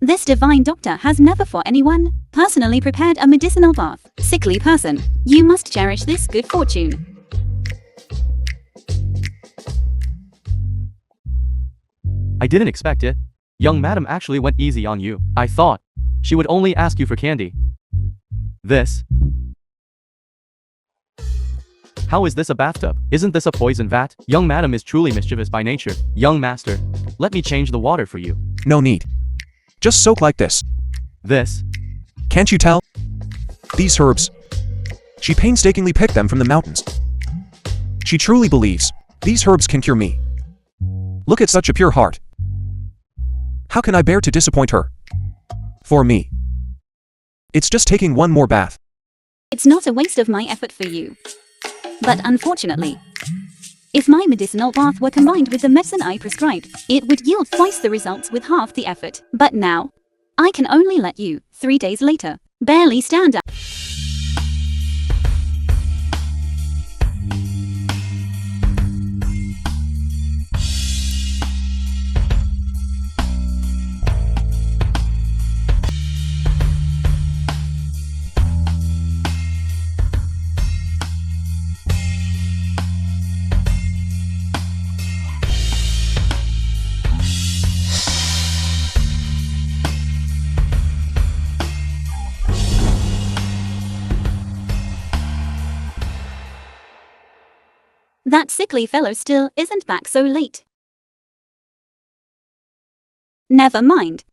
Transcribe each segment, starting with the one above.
This divine doctor has never for anyone personally prepared a medicinal bath. Sickly person, you must cherish this good fortune. I didn't expect it. Young madam actually went easy on you. I thought she would only ask you for candy. This? How is this a bathtub? Isn't this a poison vat? Young madam is truly mischievous by nature. Young master, let me change the water for you. No need. Just soak like this. This? Can't you tell? These herbs. She painstakingly picked them from the mountains. She truly believes these herbs can cure me. Look at such a pure heart. How can I bear to disappoint her? For me, it's just taking one more bath. It's not a waste of my effort for you. But unfortunately, if my medicinal bath were combined with the medicine I prescribed, it would yield twice the results with half the effort. But now, I can only let you, 3 days later, barely stand up. That sickly fellow still isn't back so late. Never mind.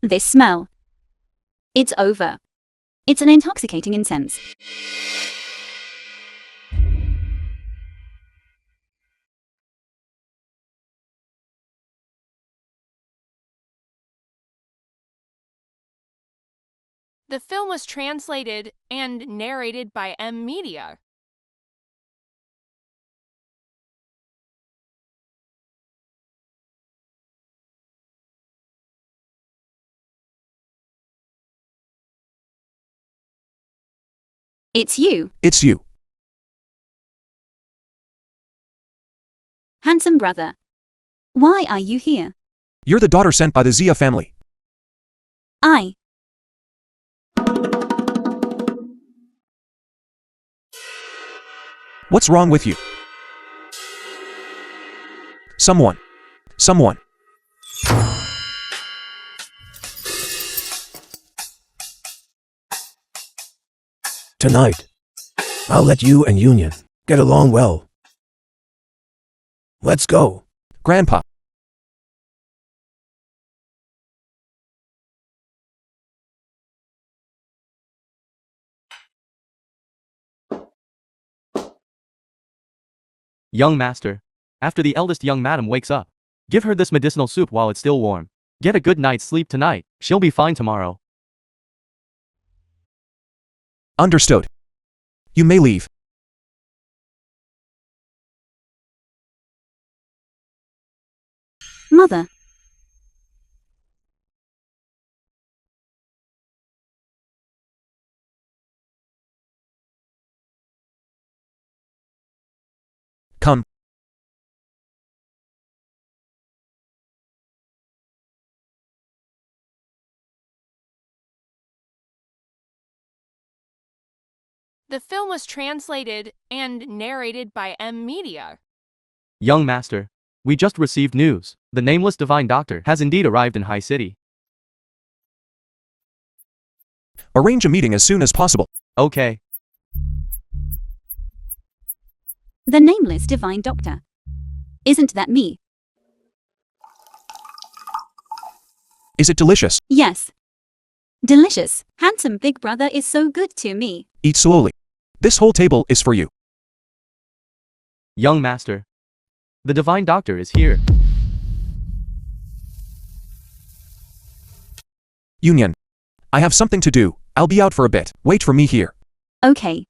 This smell. It's over. It's an intoxicating incense. The film was translated and narrated by M Media. It's you. It's you. Handsome brother. Why are you here? You're the daughter sent by the Zia family. I. What's wrong with you? Someone. Tonight, I'll let you and Union get along well. Let's go. Grandpa. Young master, after the eldest young madam wakes up, give her this medicinal soup while it's still warm. Get a good night's sleep tonight. She'll be fine tomorrow. Understood. You may leave. Mother. Come. The film was translated and narrated by M Media. Young master, we just received news. The nameless divine doctor has indeed arrived in High City. Arrange a meeting as soon as possible. Okay. The nameless divine doctor. Isn't that me? Is it delicious? Yes. Delicious. Handsome big brother is so good to me. Eat slowly. This whole table is for you. Young master, the divine doctor is here. Union. I have something to do. I'll be out for a bit. Wait for me here. Okay.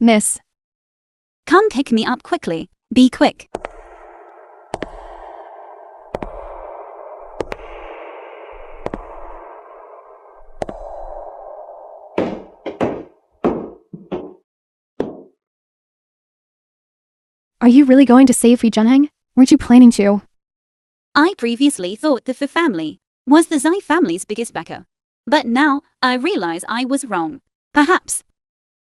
Miss. Come pick me up quickly. Be quick. Are you really going to save Junhang? Weren't you planning to? I previously thought the Fu family was the Zai family's biggest backer. But now, I realize I was wrong. Perhaps.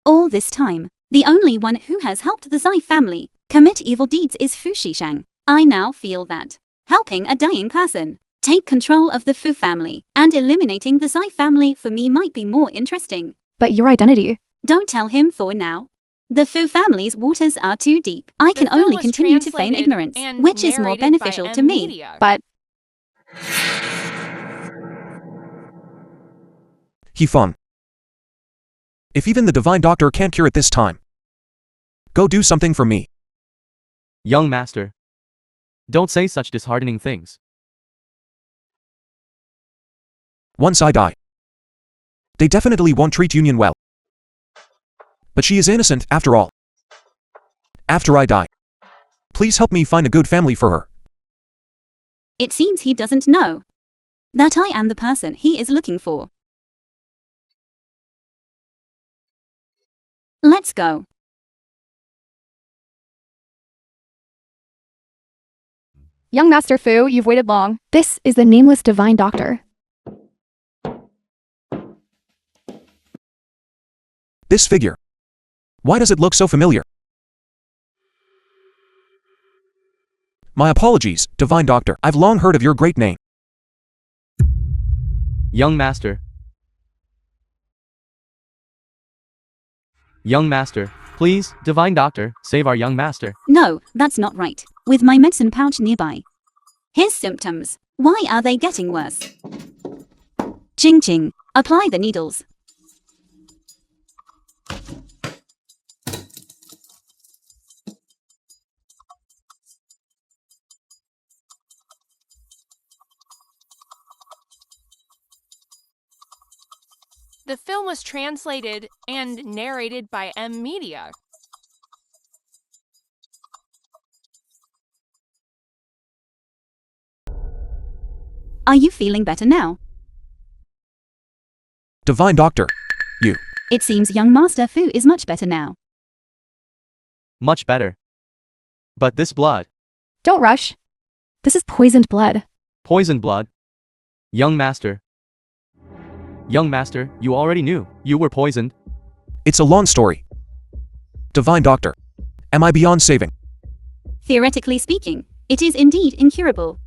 All this time, the only one who has helped the Zai family commit evil deeds is Fu Shishang. I now feel that helping a dying person take control of the Fu family and eliminating the Zai family for me might be more interesting. But your identity. Don't tell him for now. The Fu family's waters are too deep. I The can film only was continue to feign translated ignorance, and which is more narrated beneficial by to me. Media. But He fun. If even the divine doctor can't cure it this time, go do something for me. Young master. Don't say such disheartening things. Once I die, they definitely won't treat Union well. But she is innocent, after all. After I die, please help me find a good family for her. It seems he doesn't know that I am the person he is looking for. Let's go. young Master Fu, you've waited long. This is the nameless divine doctor. This figure. Why does it look so familiar? My apologies, divine doctor. I've long heard of your great name. Young master. Young master. Please, divine doctor, save our young master. No, that's not right. With my medicine pouch nearby. His symptoms. Why are they getting worse? Ching ching. Apply the needles. The film was translated and narrated by Media. Are you feeling better now? Divine doctor. You. It seems young Master Fu is much better now. Much better. But this blood. Don't rush. This is poisoned blood. Poisoned blood. Young master. Young master, you already knew. You were poisoned. It's a long story. Divine doctor. Am I beyond saving? Theoretically speaking, it is indeed incurable.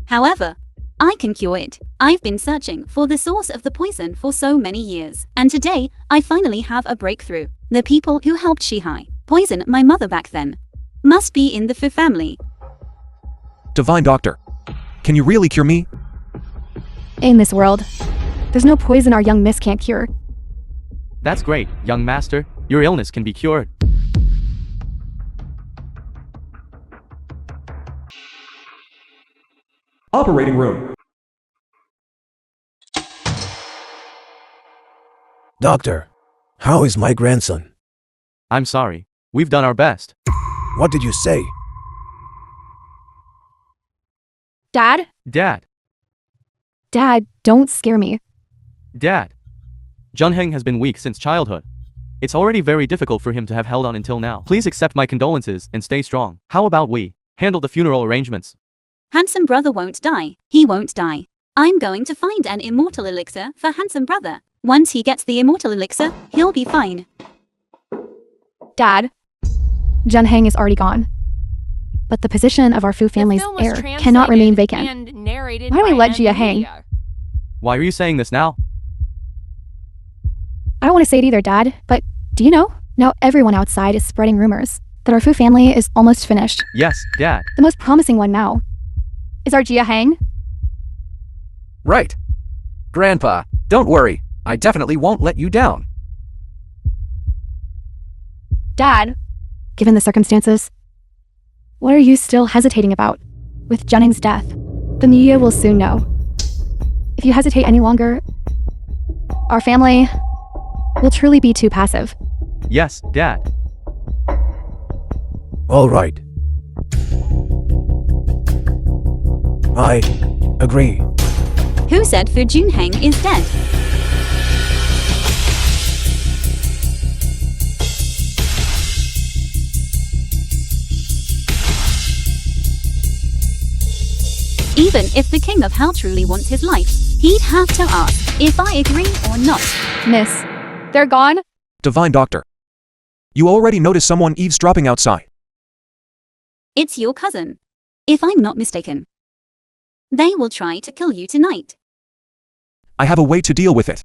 However, I can cure it. I've been searching for the source of the poison for so many years, and today, I finally have a breakthrough. The people who helped Shihai poison my mother back then must be in the Fu family. Divine doctor. Can you really cure me? In this world, there's no poison our young miss can't cure. That's great, young master. Your illness can be cured. Operating room. Doctor, how is my grandson? I'm sorry. We've done our best. What did you say? Dad? Dad. Dad, don't scare me. Dad. Junhang has been weak since childhood. It's already very difficult for him to have held on until now. Please accept my condolences and stay strong. How about we handle the funeral arrangements? Handsome brother won't die. He won't die. I'm going to find an immortal elixir for handsome brother. Once he gets the immortal elixir, he'll be fine. Dad, Junhang is already gone. But the position of our Fu The family's film was heir translated cannot remain vacant. and narrated Why don't we by let Jia hang? Media. Why are you saying this now? I don't want to say it either, Dad, but do you know? Now everyone outside is spreading rumors that our Fu family is almost finished. Yes, Dad. The most promising one now is our Jia Hang. Right. Grandpa, don't worry. I definitely won't let you down. Dad, given the circumstances, what are you still hesitating about? With Junhang's death, the media will soon know. If you hesitate any longer, our family will truly be too passive. Yes, Dad. All right. I agree. Who said Fu Junhang is dead? Even if the King of Hell truly wants his life, he'd have to ask if I agree or not. Miss, they're gone? Divine Doctor. You already noticed someone eavesdropping outside. It's your cousin, if I'm not mistaken. They will try to kill you tonight. I have a way to deal with it.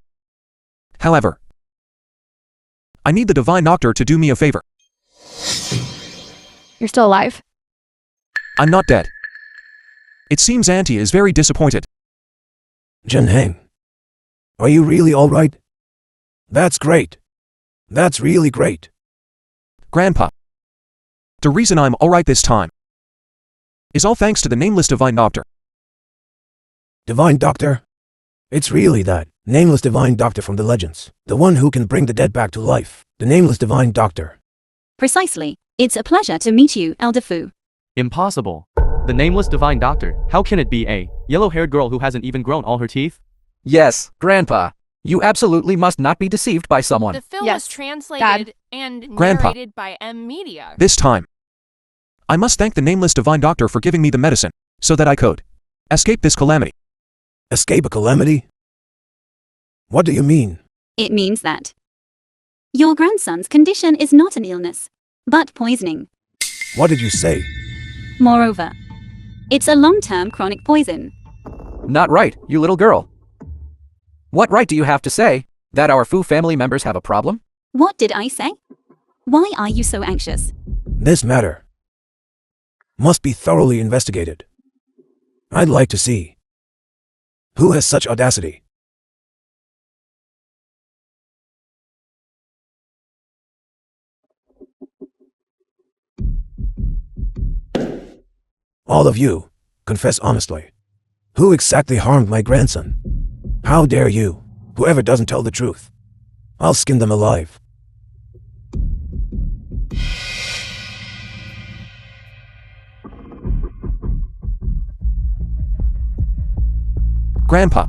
However, I need the Divine Doctor to do me a favor. You're still alive. I'm not dead. It seems Auntie is very disappointed. Junhang, are you really all right? That's great. That's really great. Grandpa. The reason I'm alright this time is all thanks to the nameless Divine Doctor. Divine Doctor? It's really that nameless Divine Doctor from the legends. The one who can bring the dead back to life. The nameless Divine Doctor. Precisely. It's a pleasure to meet you, Elder Fu. Impossible. The nameless Divine Doctor. How can it be a yellow-haired girl who hasn't even grown all her teeth? Yes, Grandpa. You absolutely must not be deceived by someone. The film Yes, was translated and Grandpa. narrated by Media. This time, I must thank the nameless Divine Doctor for giving me the medicine, so that I could escape this calamity. Escape a calamity? What do you mean? It means that your grandson's condition is not an illness, but poisoning. What did you say? Moreover, it's a long-term chronic poison. Not right, you little girl. What right do you have to say that our Fu family members have a problem? What did I say? Why are you so anxious? This matter must be thoroughly investigated. I'd like to see who has such audacity. All of you, confess honestly. Who exactly harmed my grandson? How dare you? Whoever doesn't tell the truth, I'll skin them alive. Grandpa,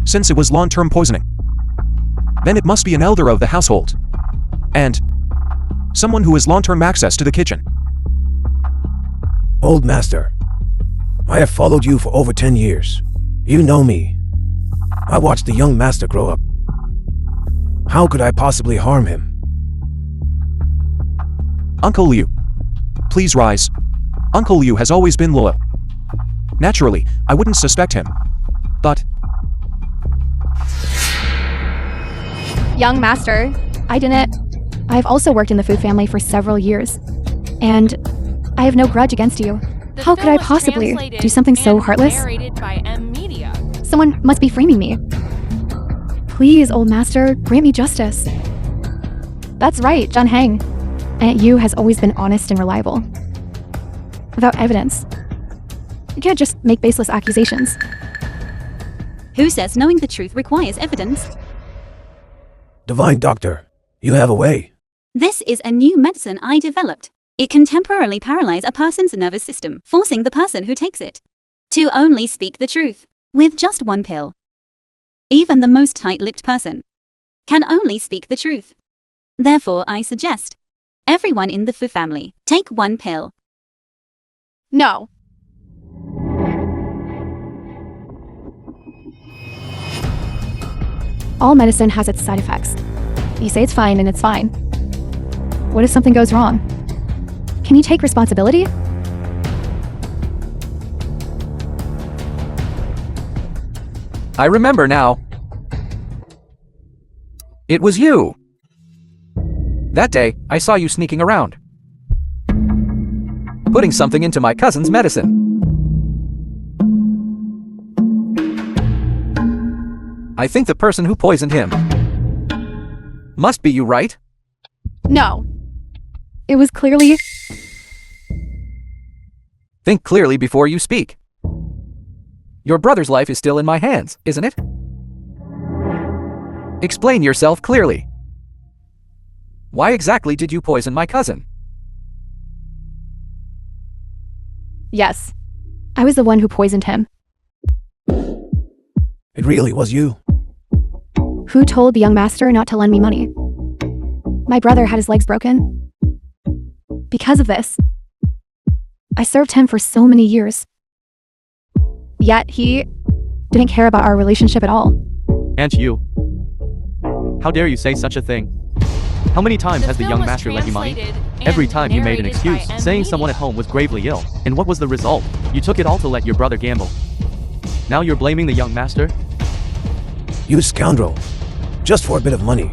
since it was long-term poisoning, then it must be an elder of the household, and someone who has long-term access to the kitchen. Old master, I have followed you for over 10 years. You know me. I watched the young master grow up. How could I possibly harm him? Uncle Liu, please rise. Uncle Liu has always been loyal. Naturally, I wouldn't suspect him. But Young master, I didn't. I've also worked in the Fu family for several years, and I have no grudge against you. The How could film I was possibly translated do something so and heartless? Narrated by Media. Someone must be framing me. Please, old master, grant me justice. That's right, Junhang. Aunt Yu has always been honest and reliable. Without evidence, you can't just make baseless accusations. Who says knowing the truth requires evidence? Divine Doctor, you have a way. This is a new medicine I developed. It can temporarily paralyze a person's nervous system, forcing the person who takes it to only speak the truth with just one pill. Even the most tight-lipped person can only speak the truth. Therefore, I suggest everyone in the Fu family take one pill. No. All medicine has its side effects. You say it's fine and it's fine. What if something goes wrong? Can you take responsibility? I remember now. It was you. That day, I saw you sneaking around, putting something into my cousin's medicine. I think the person who poisoned him must be you, right? No. It was clearly... Think clearly before you speak. Your brother's life is still in my hands, isn't it? Explain yourself clearly. Why exactly did you poison my cousin? Yes. I was the one who poisoned him. It really was you. Who told the young master not to lend me money? My brother had his legs broken. Because of this, I served him for so many years. Yet he didn't care about our relationship at all. And you? How dare you say such a thing? How many times has the young master lent you money? Every time you made an excuse, saying someone at home was gravely ill. And what was the result? You took it all to let your brother gamble. Now you're blaming the young master? You scoundrel. Just for a bit of money.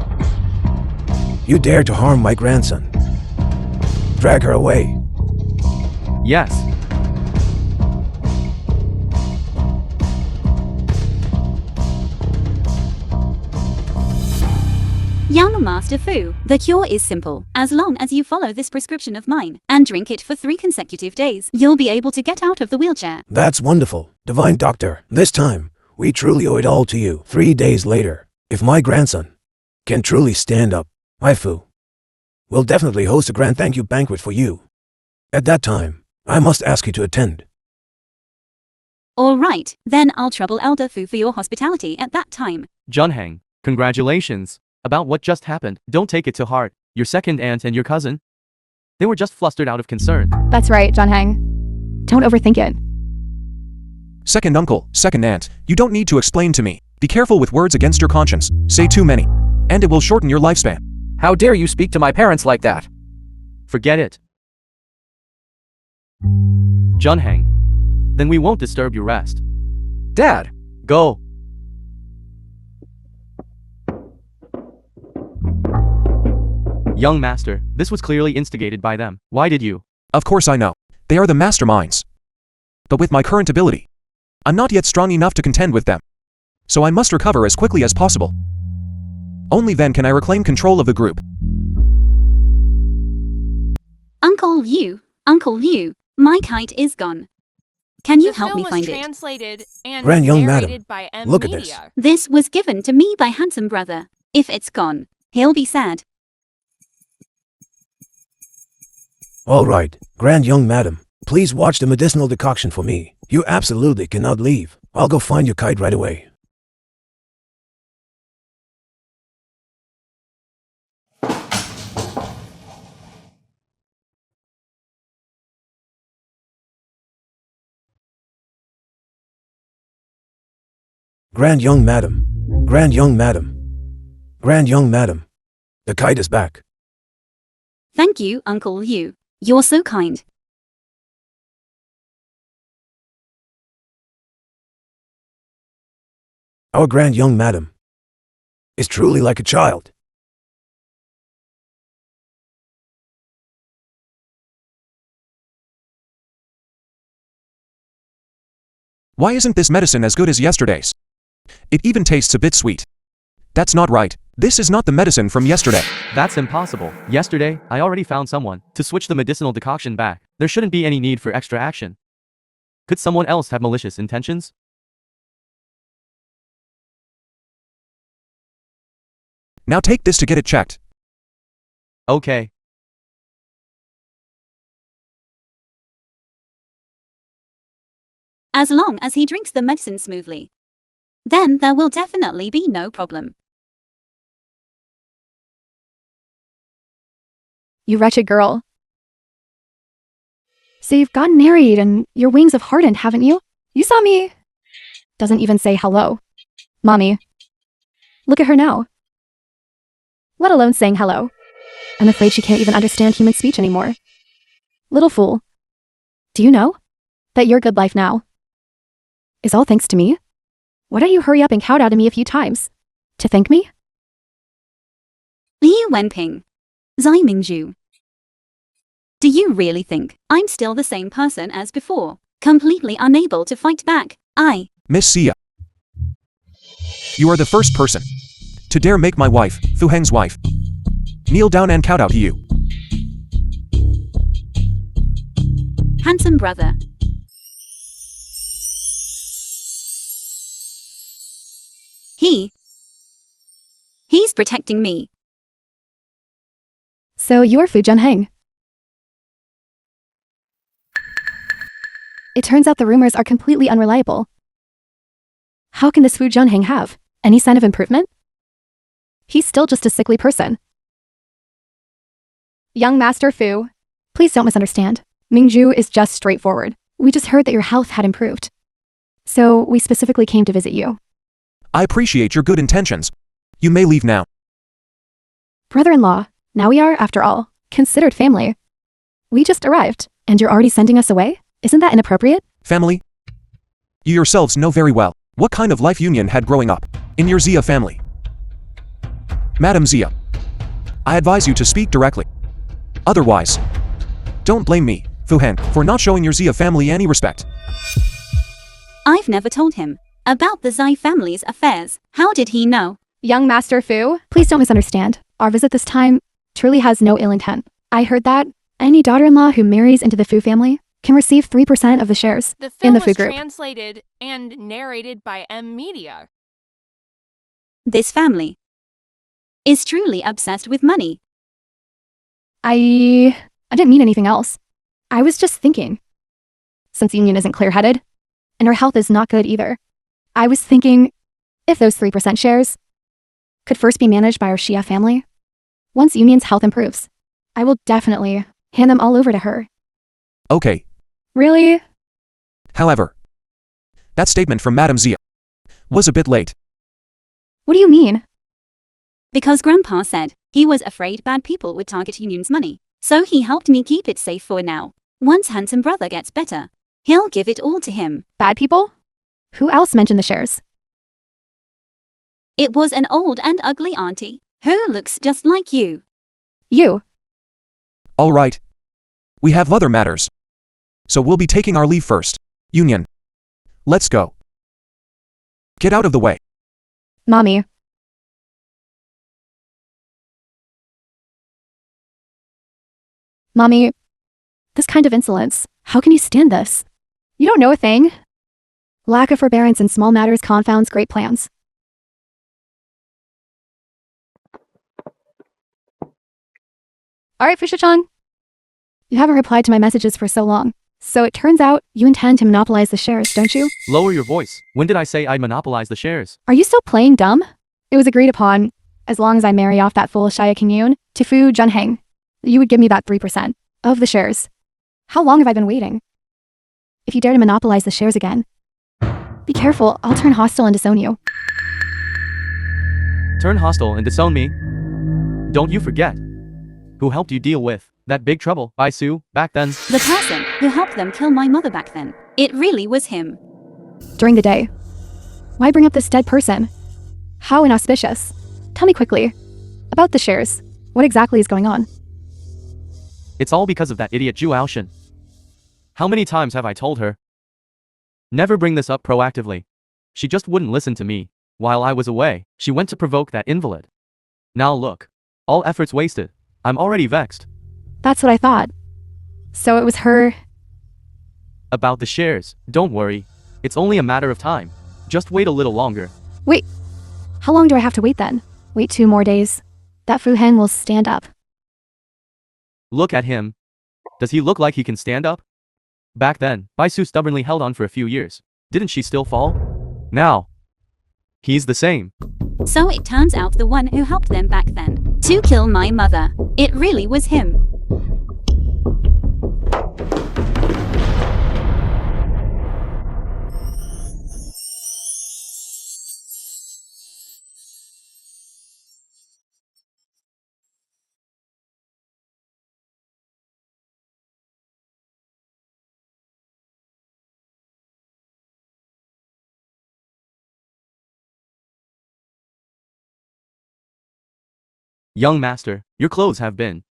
You dared to harm my grandson. Drag her away. Yes. Young Master Fu, the cure is simple. As long as you follow this prescription of mine and drink it for 3 consecutive days, you'll be able to get out of the wheelchair. That's wonderful. Divine Doctor, this time, we truly owe it all to you. 3 days later, if my grandson can truly stand up, my Fu, we'll definitely host a grand thank you banquet for you. At that time, I must ask you to attend. All right, then I'll trouble Elder Fu for your hospitality at that time. Junhang, congratulations. About what just happened, don't take it to heart. Your second aunt and your cousin? They were just flustered out of concern. That's right, Junhang. Don't overthink it. Second uncle, second aunt, you don't need to explain to me. Be careful with words against your conscience. Say too many, and it will shorten your lifespan. How dare you speak to my parents like that? Forget it. Junhang. Then we won't disturb your rest. Dad! Go. Young master, this was clearly instigated by them. Why did you? Of course I know. They are the masterminds. But with my current ability, I'm not yet strong enough to contend with them. So I must recover as quickly as possible. Only then can I reclaim control of the group. Uncle Liu, my kite is gone. Can you help me find it? Translated and Grand young narrated madam, by M look at Media. This was given to me by handsome brother. If it's gone, he'll be sad. All right, grand young madam, please watch the medicinal decoction for me. You absolutely cannot leave. I'll go find your kite right away. Grand young madam, grand young madam, grand young madam, the kite is back. Thank you, Uncle Liu. You're so kind. Our grand young madam is truly like a child. Why isn't this medicine as good as yesterday's? It even tastes a bit sweet. That's not right. This is not the medicine from yesterday. That's impossible. Yesterday, I already found someone to switch the medicinal decoction back. There shouldn't be any need for extra action. Could someone else have malicious intentions? Now take this to get it checked. Okay. As long as he drinks the medicine smoothly, then there will definitely be no problem. You wretched girl. So you've gotten married and your wings have hardened, haven't you? You saw me. Doesn't even say hello. Mommy. Look at her now. Let alone saying hello. I'm afraid she can't even understand human speech anymore. Little fool. Do you know that your good life now is all thanks to me? Why don't you hurry up and kowtow to me a few times? To thank me? Liu Wenping. Zai Mingzhu. Do you really think I'm still the same person as before, completely unable to fight back? Miss Sia. You are the first person to dare make my wife, Fu Heng's wife, kneel down and kowtow to you. Handsome brother. He's protecting me. So you're Fu Junhang. It turns out the rumors are completely unreliable. How can this Fu Junhang have any sign of improvement? He's still just a sickly person. Young Master Fu, please don't misunderstand. Mingju is just straightforward. We just heard that your health had improved. So we specifically came to visit you. I appreciate your good intentions. You may leave now. Brother-in-law, now we are, after all, considered family. We just arrived, and you're already sending us away? Isn't that inappropriate? Family? You yourselves know very well what kind of life Union had growing up in your Zia family. Madam Zia, I advise you to speak directly. Otherwise, don't blame me, Fu Hen, for not showing your Zia family any respect. I've never told him about the Zai family's affairs. How did he know? Young Master Fu, please don't misunderstand. Our visit this time truly has no ill intent. I heard that any daughter-in-law who marries into the Fu family can receive 3% of the shares The in film the Fu was group. translated and narrated by Media. This family is truly obsessed with money. I didn't mean anything else. I was just thinking. Since Union isn't clear-headed, and her health is not good either, I was thinking if those 3% shares could first be managed by our Shia family, once Union's health improves, I will definitely hand them all over to her. Okay. Really? However, that statement from Madam Zia was a bit late. What do you mean? Because Grandpa said he was afraid bad people would target Union's money, so he helped me keep it safe for now. Once handsome brother gets better, he'll give it all to him. Bad people? Who else mentioned the shares? It was an old and ugly auntie who looks just like you. You. All right. We have other matters. So we'll be taking our leave first. Union. Let's go. Get out of the way. Mommy. Mommy, this kind of insolence, how can you stand this? You don't know a thing. Lack of forbearance in small matters confounds great plans. All right, Fisher-chan. You haven't replied to my messages for so long. So it turns out you intend to monopolize the shares, don't you? Lower your voice. When did I say I'd monopolize the shares? Are you still playing dumb? It was agreed upon, as long as I marry off that fool Shia King Yoon to Fu Junhang, you would give me that 3% of the shares. How long have I been waiting? If you dare to monopolize the shares again, be careful, I'll turn hostile and disown you. Turn hostile and disown me? Don't you forget who helped you deal with that big trouble, Su, back then? The person who helped them kill my mother back then. It really was him. During the day. Why bring up this dead person? How inauspicious. Tell me quickly. About the shares. What exactly is going on? It's all because of that idiot Zhu Aoshan. How many times have I told her? Never bring this up proactively. She just wouldn't listen to me. While I was away, she went to provoke that invalid. Now look. All efforts wasted. I'm already vexed. That's what I thought. So it was her. About the shares, don't worry. It's only a matter of time. Just wait a little longer. Wait. How long do I have to wait then? Wait 2 more days. That Fu Hen will stand up. Look at him. Does he look like he can stand up? Back then, Su stubbornly held on for a few years. Didn't she still fall? Now, he's the same. So it turns out the one who helped them back then to kill my mother, it really was him. Young master, your clothes have been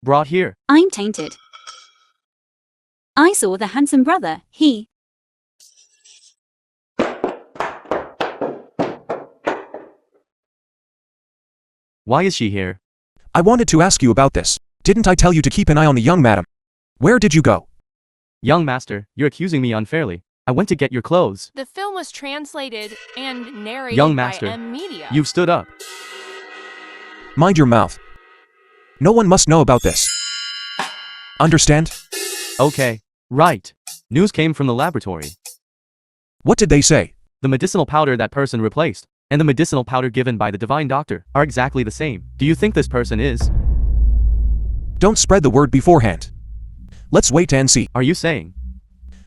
brought here. I'm tainted. I saw the handsome brother, he. Why is she here? I wanted to ask you about this. Didn't I tell you to keep an eye on the young madam? Where did you go? Young master, you're accusing me unfairly. I went to get your clothes. The film was translated and narrated Young by master, Media. you've stood up. Mind your mouth. No one must know about this. Understand? Okay. Right. News came from the laboratory. What did they say? The medicinal powder that person replaced, and the medicinal powder given by the divine doctor, are exactly the same. Do you think this person is? Don't spread the word beforehand. Let's wait and see. Are you saying?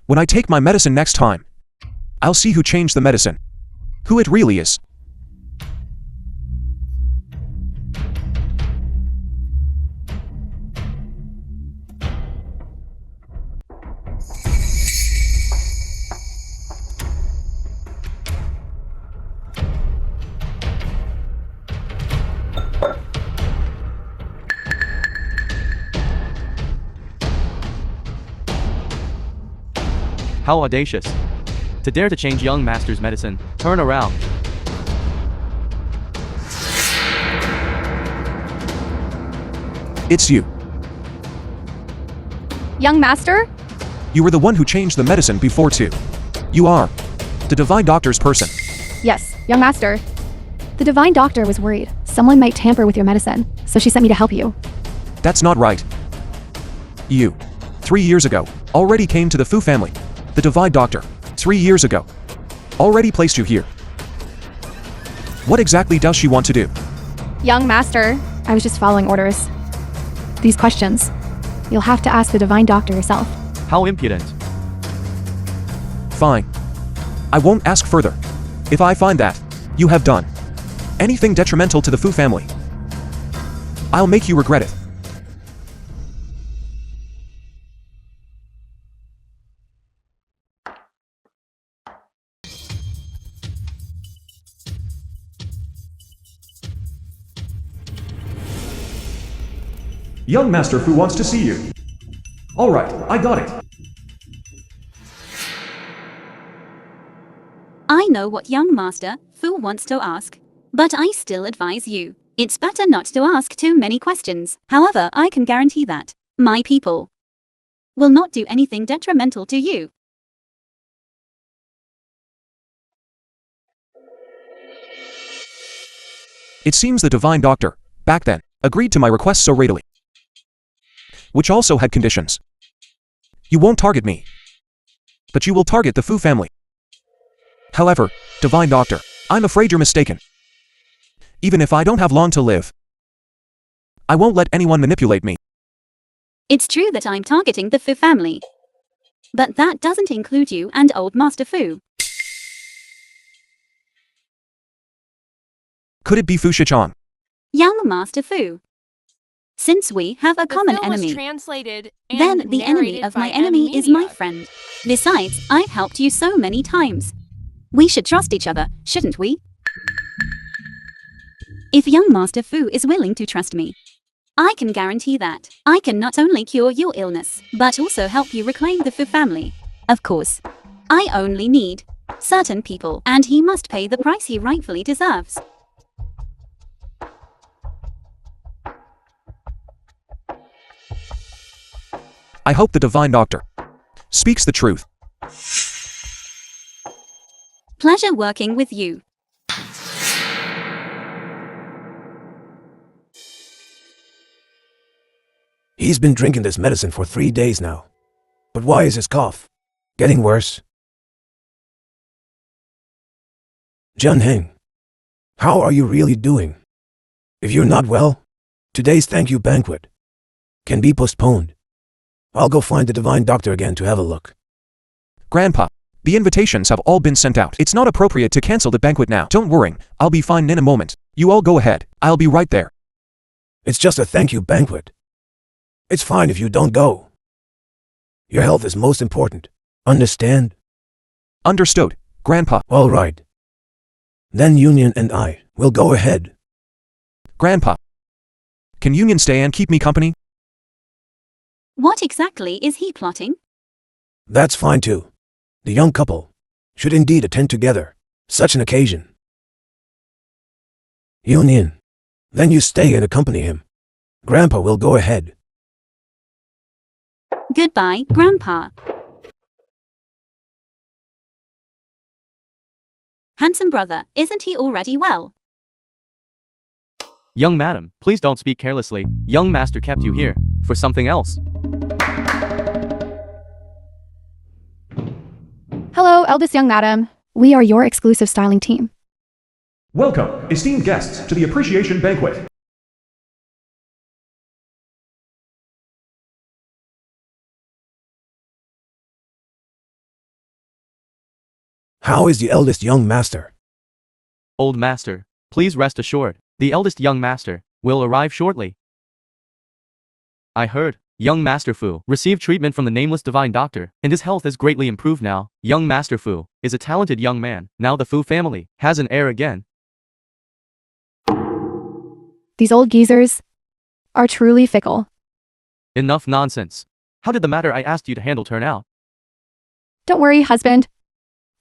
When I take my medicine next time, I'll see who changed the medicine. Who it really is. How audacious. To dare to change young master's medicine. Turn around. It's you. Young master? You were the one who changed the medicine before too. You are the divine doctor's person. Yes, young master. The divine doctor was worried someone might tamper with your medicine, so she sent me to help you. That's not right. You, 3 years ago, already came to the Fu family. The divine doctor, 3 years ago, already placed you here. What exactly does she want to do? Young master, I was just following orders. These questions, you'll have to ask the divine doctor herself. How impudent. Fine. I won't ask further. If I find that you have done anything detrimental to the Fu family, I'll make you regret it. Young Master Fu wants to see you. All right, I got it. I know what young master Fu wants to ask, but I still advise you. It's better not to ask too many questions. However, I can guarantee that my people will not do anything detrimental to you. It seems the divine doctor, back then, agreed to my request so readily, which also had conditions. You won't target me, but you will target the Fu family. However, divine doctor, I'm afraid you're mistaken. Even if I don't have long to live, I won't let anyone manipulate me. It's true that I'm targeting the Fu family, but that doesn't include you and old Master Fu. Could it be Fu Shichang? Young Master Fu. Since we have a common the film enemy, was translated and then the enemy narrated of by my enemy is my media. friend. Besides, I've helped you so many times. We should trust each other, shouldn't we? If young Master Fu is willing to trust me, I can guarantee that I can not only cure your illness, but also help you reclaim the Fu family. Of course, I only need certain people, and he must pay the price he rightfully deserves. I hope the divine doctor speaks the truth. Pleasure working with you. He's been drinking this medicine for 3 days now. But why is his cough getting worse? Junhang, how are you really doing? If you're not well, today's thank you banquet can be postponed. I'll go find the divine doctor again to have a look. Grandpa, the invitations have all been sent out. It's not appropriate to cancel the banquet now. Don't worry, I'll be fine in a moment. You all go ahead. I'll be right there. It's just a thank you banquet. It's fine if you don't go. Your health is most important. Understand? Understood, Grandpa. All right. Then Union and I will go ahead. Grandpa, can Union stay and keep me company? What exactly is he plotting? That's fine too. The young couple should indeed attend together such an occasion. Union, then you stay and accompany him. Grandpa will go ahead. Goodbye, Grandpa. Handsome brother, isn't he already well? Young madam, please don't speak carelessly. Young master kept you here for something else. Hello, eldest young madam. We are your exclusive styling team. Welcome, esteemed guests, to the appreciation banquet. How is the eldest young master? Old master, please rest assured, the eldest young master will arrive shortly. I heard, young Master Fu received treatment from the nameless divine doctor, and his health is greatly improved now. Young Master Fu is a talented young man. Now the Fu family has an heir again. These old geezers are truly fickle. Enough nonsense. How did the matter I asked you to handle turn out? Don't worry, husband.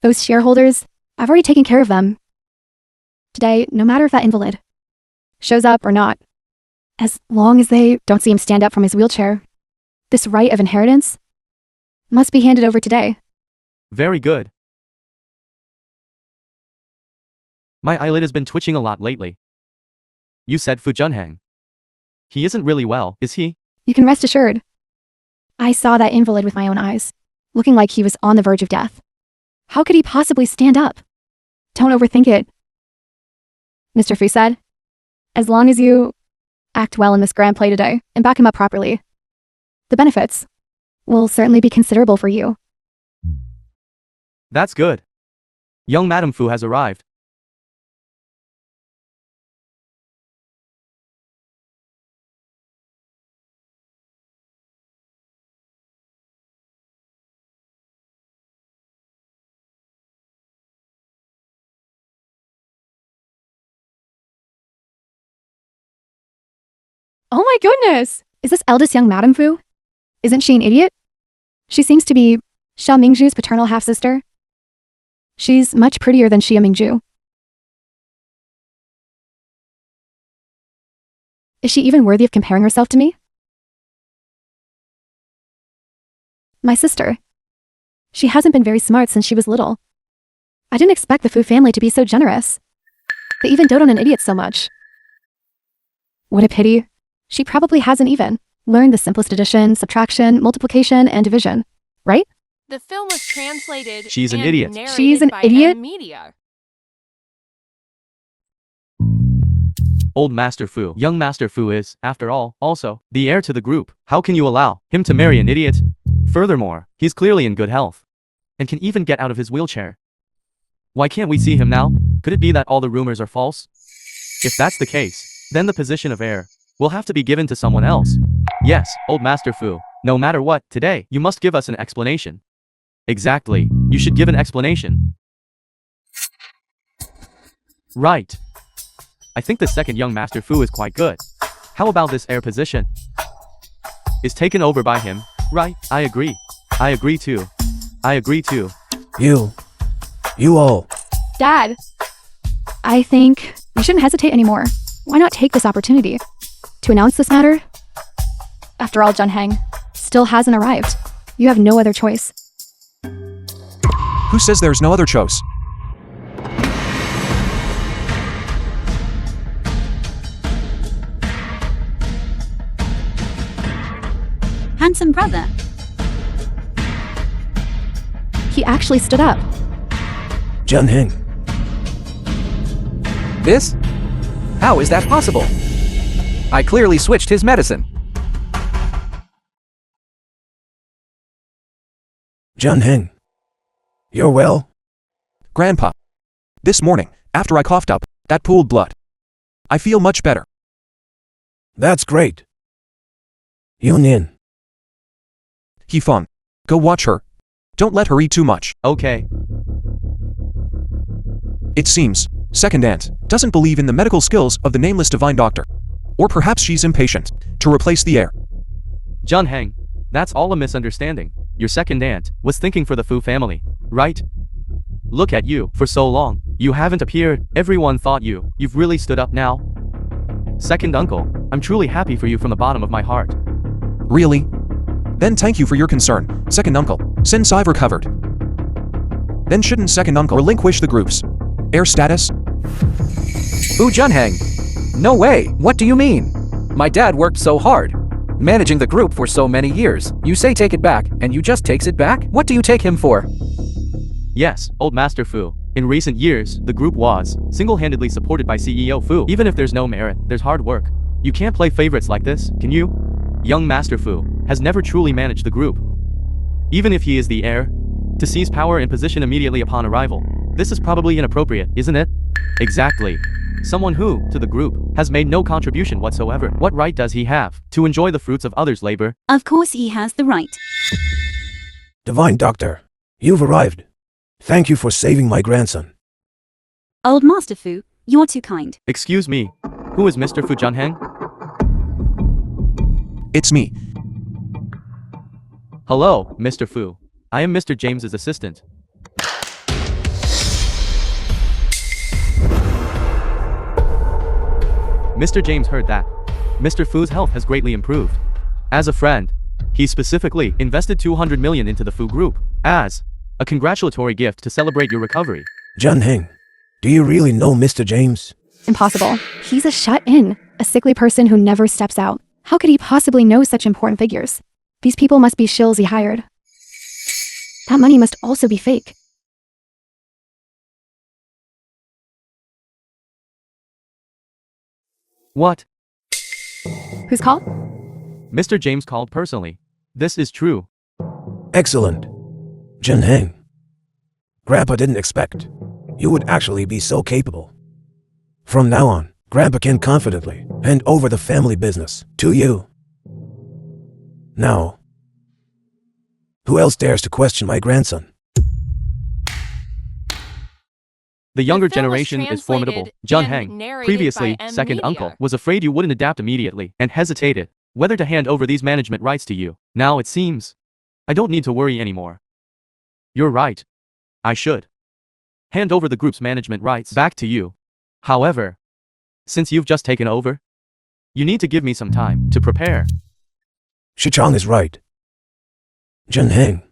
Those shareholders, I've already taken care of them. Today, no matter if that invalid shows up or not, as long as they don't see him stand up from his wheelchair, this right of inheritance must be handed over today. Very good. My eyelid has been twitching a lot lately. You said Fu Junhang. He isn't really well, is he? You can rest assured. I saw that invalid with my own eyes, looking like he was on the verge of death. How could he possibly stand up? Don't overthink it. Mr. Fu said, as long as you act well in this grand play today and back him up properly, the benefits will certainly be considerable for you. That's good. Young Madam Fu has arrived. Oh my goodness! Is this eldest young Madam Fu? Isn't she an idiot? She seems to be Xia Mingju's paternal half-sister. She's much prettier than Xia Mingju. Is she even worthy of comparing herself to me? My sister. She hasn't been very smart since she was little. I didn't expect the Fu family to be so generous. They even dote on an idiot so much. What a pity. She probably hasn't even learned the simplest addition, subtraction, multiplication, and division, right? The film was translated She's an and idiot. narrated She's an by idiot? Media. Old Master Fu, young Master Fu is, after all, also the heir to the group. How can you allow him to marry an idiot? Furthermore, he's clearly in good health and can even get out of his wheelchair. Why can't we see him now? Could it be that all the rumors are false? If that's the case, then the position of heir will have to be given to someone else. Yes, old Master Fu, no matter what, today, you must give us an explanation. Exactly, you should give an explanation. Right. I think the second young Master Fu is quite good. How about this heir position? Is taken over by him, right? I agree. I agree too. I agree too. You all. Dad, I think you shouldn't hesitate anymore. Why not take this opportunity to announce this matter? After all, Junhang still hasn't arrived. You have no other choice. Who says there's no other choice? Handsome brother. He actually stood up. Junhang. This? How is that possible? I clearly switched his medicine. Junhang. You're well? Grandpa. This morning, after I coughed up that pooled blood, I feel much better. That's great. Yunin. He-fun. Go watch her. Don't let her eat too much. Okay. It seems, second aunt doesn't believe in the medical skills of the nameless divine doctor. Or perhaps she's impatient to replace the heir. Junhang, that's all a misunderstanding. Your second aunt was thinking for the Fu family, right? Look at you, for so long, you haven't appeared, everyone thought you've really stood up now. Second uncle, I'm truly happy for you from the bottom of my heart. Really? Then thank you for your concern, second uncle. Since I've recovered, then shouldn't second uncle relinquish the group's heir status? Fu Junhang. No way, what do you mean? My dad worked so hard, managing the group for so many years. You say take it back, and you just takes it back? What do you take him for? Yes, old Master Fu. In recent years, the group was single-handedly supported by CEO Fu. Even if there's no merit, there's hard work. You can't play favorites like this, can you? Young Master Fu has never truly managed the group. Even if he is the heir, to seize power and position immediately upon arrival. This is probably inappropriate, isn't it? Exactly. Someone who, to the group, has made no contribution whatsoever. What right does he have to enjoy the fruits of others' labor? Of course he has the right. Divine Doctor, you've arrived. Thank you for saving my grandson. Old Master Fu, you're too kind. Excuse me, who is Mr. Fu Junhang? It's me. Hello, Mr. Fu. I am Mr. James's assistant. Mr. James heard that Mr. Fu's health has greatly improved. As a friend, he specifically invested 200 million into the Fu Group as a congratulatory gift to celebrate your recovery. Junhang, do you really know Mr. James? Impossible. He's a shut-in, a sickly person who never steps out. How could he possibly know such important figures? These people must be shills he hired. That money must also be fake. What? Whose call? Mr. James called personally. This is true. Excellent. Junhang, Grandpa didn't expect you would actually be so capable. From now on, Grandpa can confidently hand over the family business to you. Now, who else dares to question my grandson? The younger The film was generation is formidable. translated Junhang, and narrated previously by second Media. uncle, was afraid you wouldn't adapt immediately and hesitated whether to hand over these management rights to you. Now it seems I don't need to worry anymore. You're right. I should hand over the group's management rights back to you. However, since you've just taken over, you need to give me some time to prepare. Shichang is right. Junhang,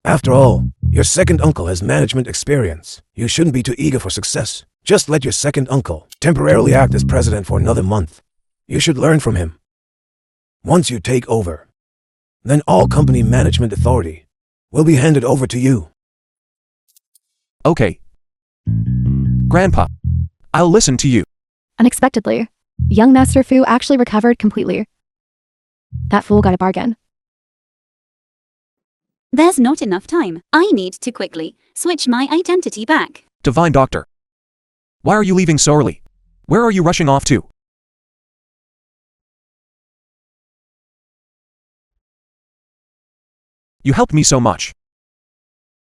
after all, your second uncle has management experience. You shouldn't be too eager for success. Just let your second uncle temporarily act as president for another month. You should learn from him. Once you take over, then all company management authority will be handed over to you. Okay. Grandpa, I'll listen to you. Unexpectedly, young Master Fu actually recovered completely. That fool got a bargain. There's not enough time. I need to quickly switch my identity back. Divine Doctor. Why are you leaving so early? Where are you rushing off to? You helped me so much.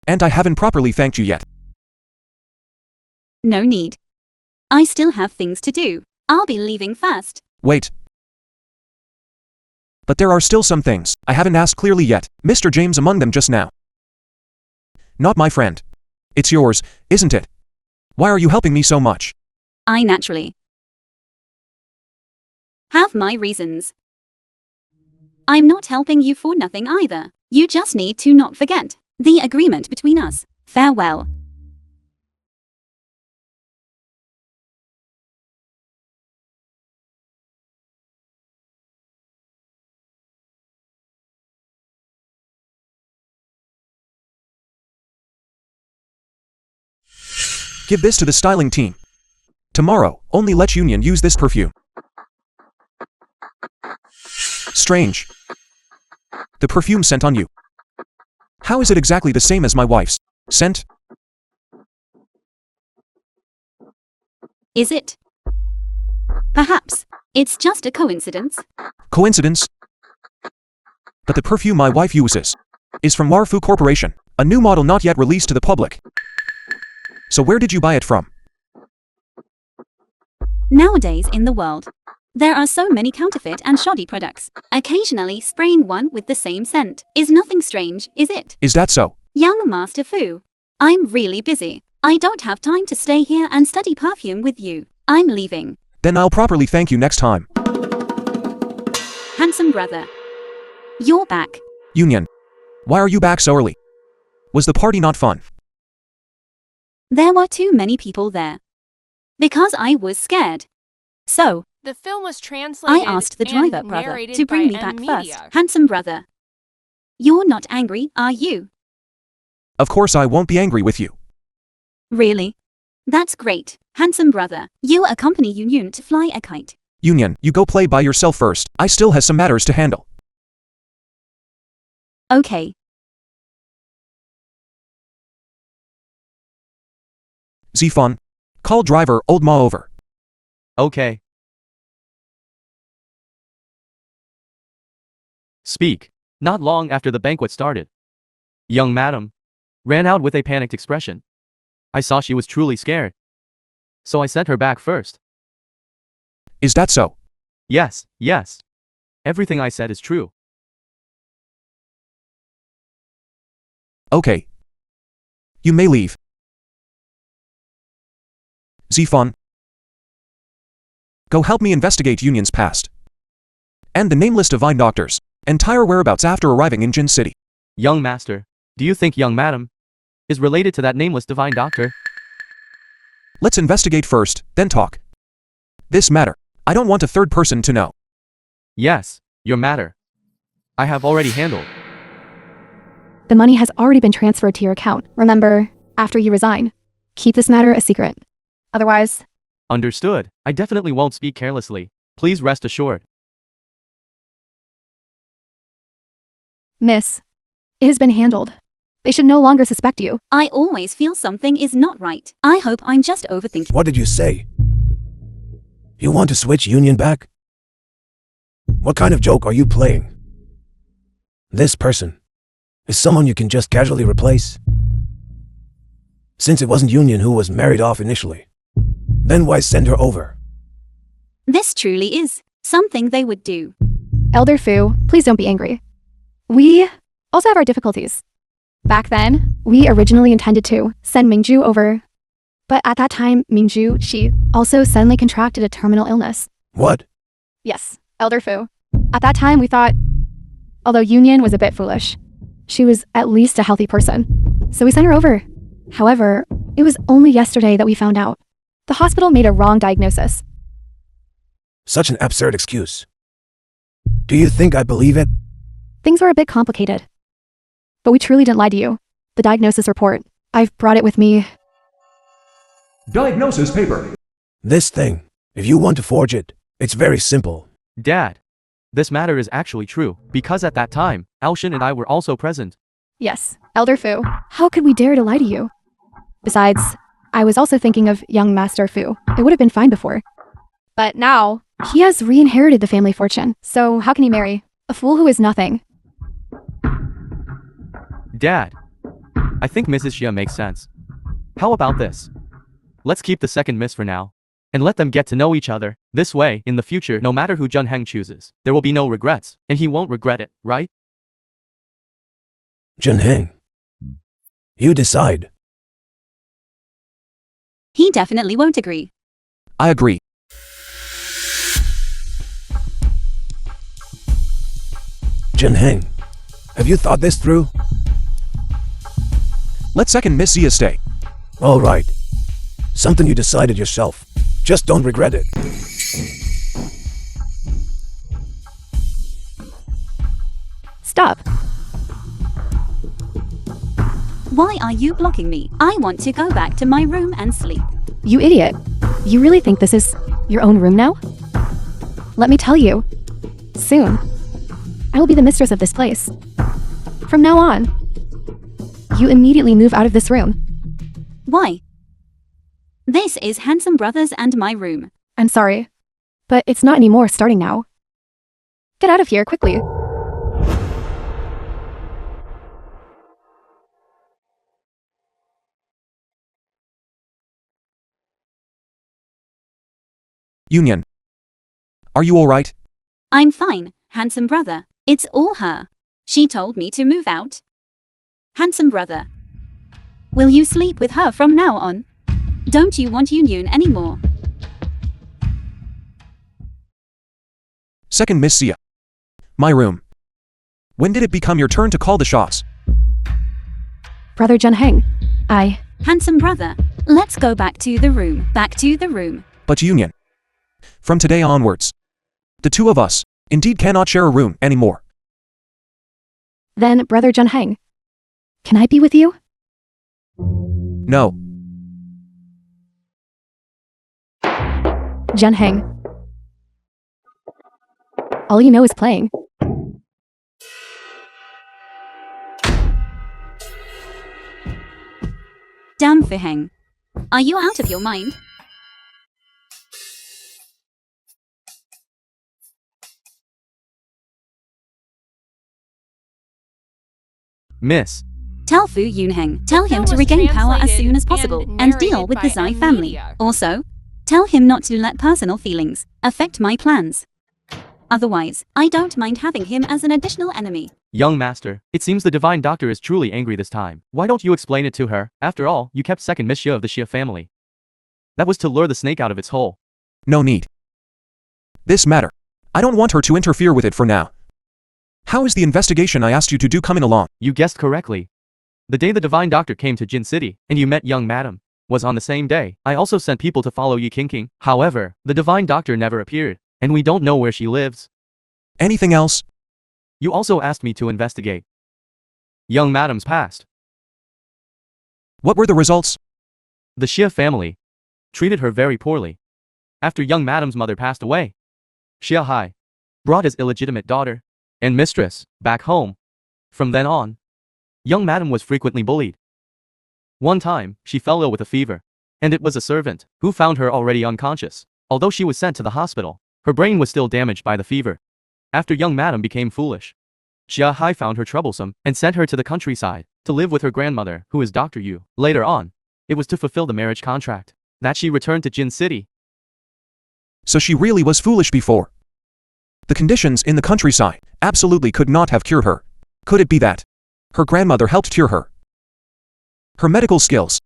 And I haven't properly thanked you yet. No need. I still have things to do. I'll be leaving fast. Wait. But there are still some things I haven't asked clearly yet, Mr. James among them just now. Not my friend. It's yours, isn't it? Why are you helping me so much? I naturally have my reasons. I'm not helping you for nothing either. You just need to not forget the agreement between us. Farewell. Give this to the styling team. Tomorrow, only let Union use this perfume. Strange. The perfume scent on you. How is it exactly the same as my wife's scent? Is it? Perhaps it's just a coincidence. Coincidence? But the perfume my wife uses is from Marfu Corporation, a new model not yet released to the public. So where did you buy it from? Nowadays in the world, there are so many counterfeit and shoddy products. Occasionally spraying one with the same scent is nothing strange, is it? Is that so? Young Master Fu, I'm really busy. I don't have time to stay here and study perfume with you. I'm leaving. Then I'll properly thank you next time. Handsome brother. You're back. Union. Why are you back so early? Was the party not fun? There were too many people there. Because I was scared. So, The film was I translated asked the and driver brother narrated to bring by me back Media. first. Handsome brother. You're not angry, are you? Of course I won't be angry with you. Really? That's great. Handsome brother, you accompany Union to fly a kite. Union, you go play by yourself first. I still has some matters to handle. Okay. Zifan, call driver old Ma over. Okay. Speak. Not long after the banquet started, young madam ran out with a panicked expression. I saw she was truly scared, so I sent her back first. Is that so? Yes, yes. Everything I said is true. Okay. You may leave. Zifan, go help me investigate Union's past. And the nameless divine doctor's entire whereabouts after arriving in Jin City. Young master, do you think young madam is related to that nameless divine doctor? Let's investigate first, then talk. This matter, I don't want a third person to know. Yes, your matter. I have already handled. The money has already been transferred to your account. Remember, after you resign, keep this matter a secret. Otherwise, Understood. I definitely won't speak carelessly. Please rest assured. Miss, it has been handled. They should no longer suspect you. I always feel something is not right. I hope I'm just overthinking. What did you say? You want to switch Union back? What kind of joke are you playing? This person is someone you can just casually replace. Since it wasn't Union who was married off initially, then why send her over? This truly is something they would do. Elder Fu, please don't be angry. We also have our difficulties. Back then, we originally intended to send Mingju over. But at that time, Mingju, she also suddenly contracted a terminal illness. What? Yes, Elder Fu. At that time, we thought, although Union was a bit foolish, she was at least a healthy person. So we sent her over. However, it was only yesterday that we found out. The hospital made a wrong diagnosis. Such an absurd excuse. Do you think I believe it? Things were a bit complicated. But we truly didn't lie to you. The diagnosis report, I've brought it with me. Diagnosis paper. This thing, if you want to forge it, it's very simple. Dad, this matter is actually true, because at that time, Alshin and I were also present. Yes, Elder Fu. How could we dare to lie to you? Besides, I was also thinking of young Master Fu. It would have been fine before. But now, he has re-inherited the family fortune. So how can he marry a fool who is nothing? Dad, I think Mrs. Xia makes sense. How about this? Let's keep the second miss for now, and let them get to know each other. This way, in the future, no matter who Junhang chooses, there will be no regrets, and he won't regret it, right? Junhang, you decide. He definitely won't agree. I agree. Junhang, have you thought this through? Let second Miss Zia stay. All right. Something you decided yourself. Just don't regret it. Stop. Why are you blocking me? I want to go back to my room and sleep. You idiot. You really think this is your own room now? Let me tell you. Soon, I will be the mistress of this place. From now on, you immediately move out of this room. Why? This is Handsome Brothers and my room. I'm sorry, but it's not anymore starting now. Get out of here quickly. Union. Are you alright? I'm fine, handsome brother. It's all her. She told me to move out. Handsome brother. Will you sleep with her from now on? Don't you want Union anymore? Second Miss Zia. My room. When did it become your turn to call the shots? Brother Junhang, Handsome brother, let's go back to the room. Back to the room. But Union. From today onwards, the two of us indeed cannot share a room anymore. Then Brother Junhang, can I be with you? No. Junhang. All you know is playing. Damn Fiheng. Are you out of your mind? Miss. Tell Fu Yunheng, tell him film to was regain power as translated soon as possible and and deal narrated with the by Zai family. Media. Also, tell him not to let personal feelings affect my plans. Otherwise, I don't mind having him as an additional enemy. Young master, it seems the divine doctor is truly angry this time. Why don't you explain it to her? After all, you kept second Miss Xia of the Xia family. That was to lure the snake out of its hole. No need. This matter. I don't want her to interfere with it for now. How is the investigation I asked you to do coming along? You guessed correctly. The day the divine doctor came to Jin City, and you met young madam, was on the same day. I also sent people to follow Yi King. However, the divine doctor never appeared, and we don't know where she lives. Anything else? You also asked me to investigate young madam's past. What were the results? The Xia family treated her very poorly. After young madam's mother passed away, Xia Hai brought his illegitimate daughter and mistress back home. From then on, young madam was frequently bullied. One time, she fell ill with a fever, and it was a servant who found her already unconscious. Although she was sent to the hospital, her brain was still damaged by the fever. After young madam became foolish, Xia Hai found her troublesome and sent her to the countryside to live with her grandmother, who is Dr. Yu. Later on, it was to fulfill the marriage contract that she returned to Jin City. So she really was foolish before. The conditions in the countryside absolutely could not have cured her. Could it be that her grandmother helped cure her? Her medical skills.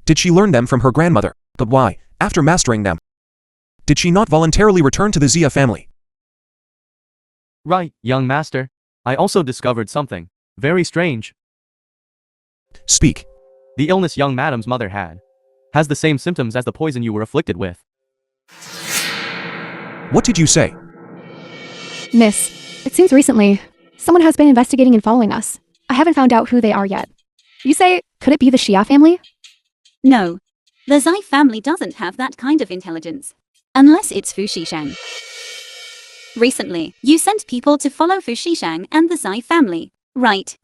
Did she learn them from her grandmother? But why, after mastering them, did she not voluntarily return to the Xia family? Right, young master. I also discovered something very strange. Speak. The illness young madam's mother had has the same symptoms as the poison you were afflicted with. What did you say? Miss, it seems recently, someone has been investigating and following us. I haven't found out who they are yet. You say, could it be the Xia family? No. The Zai family doesn't have that kind of intelligence. Unless it's Fu Shishang. Recently, you sent people to follow Fu Shishang and the Zai family, right?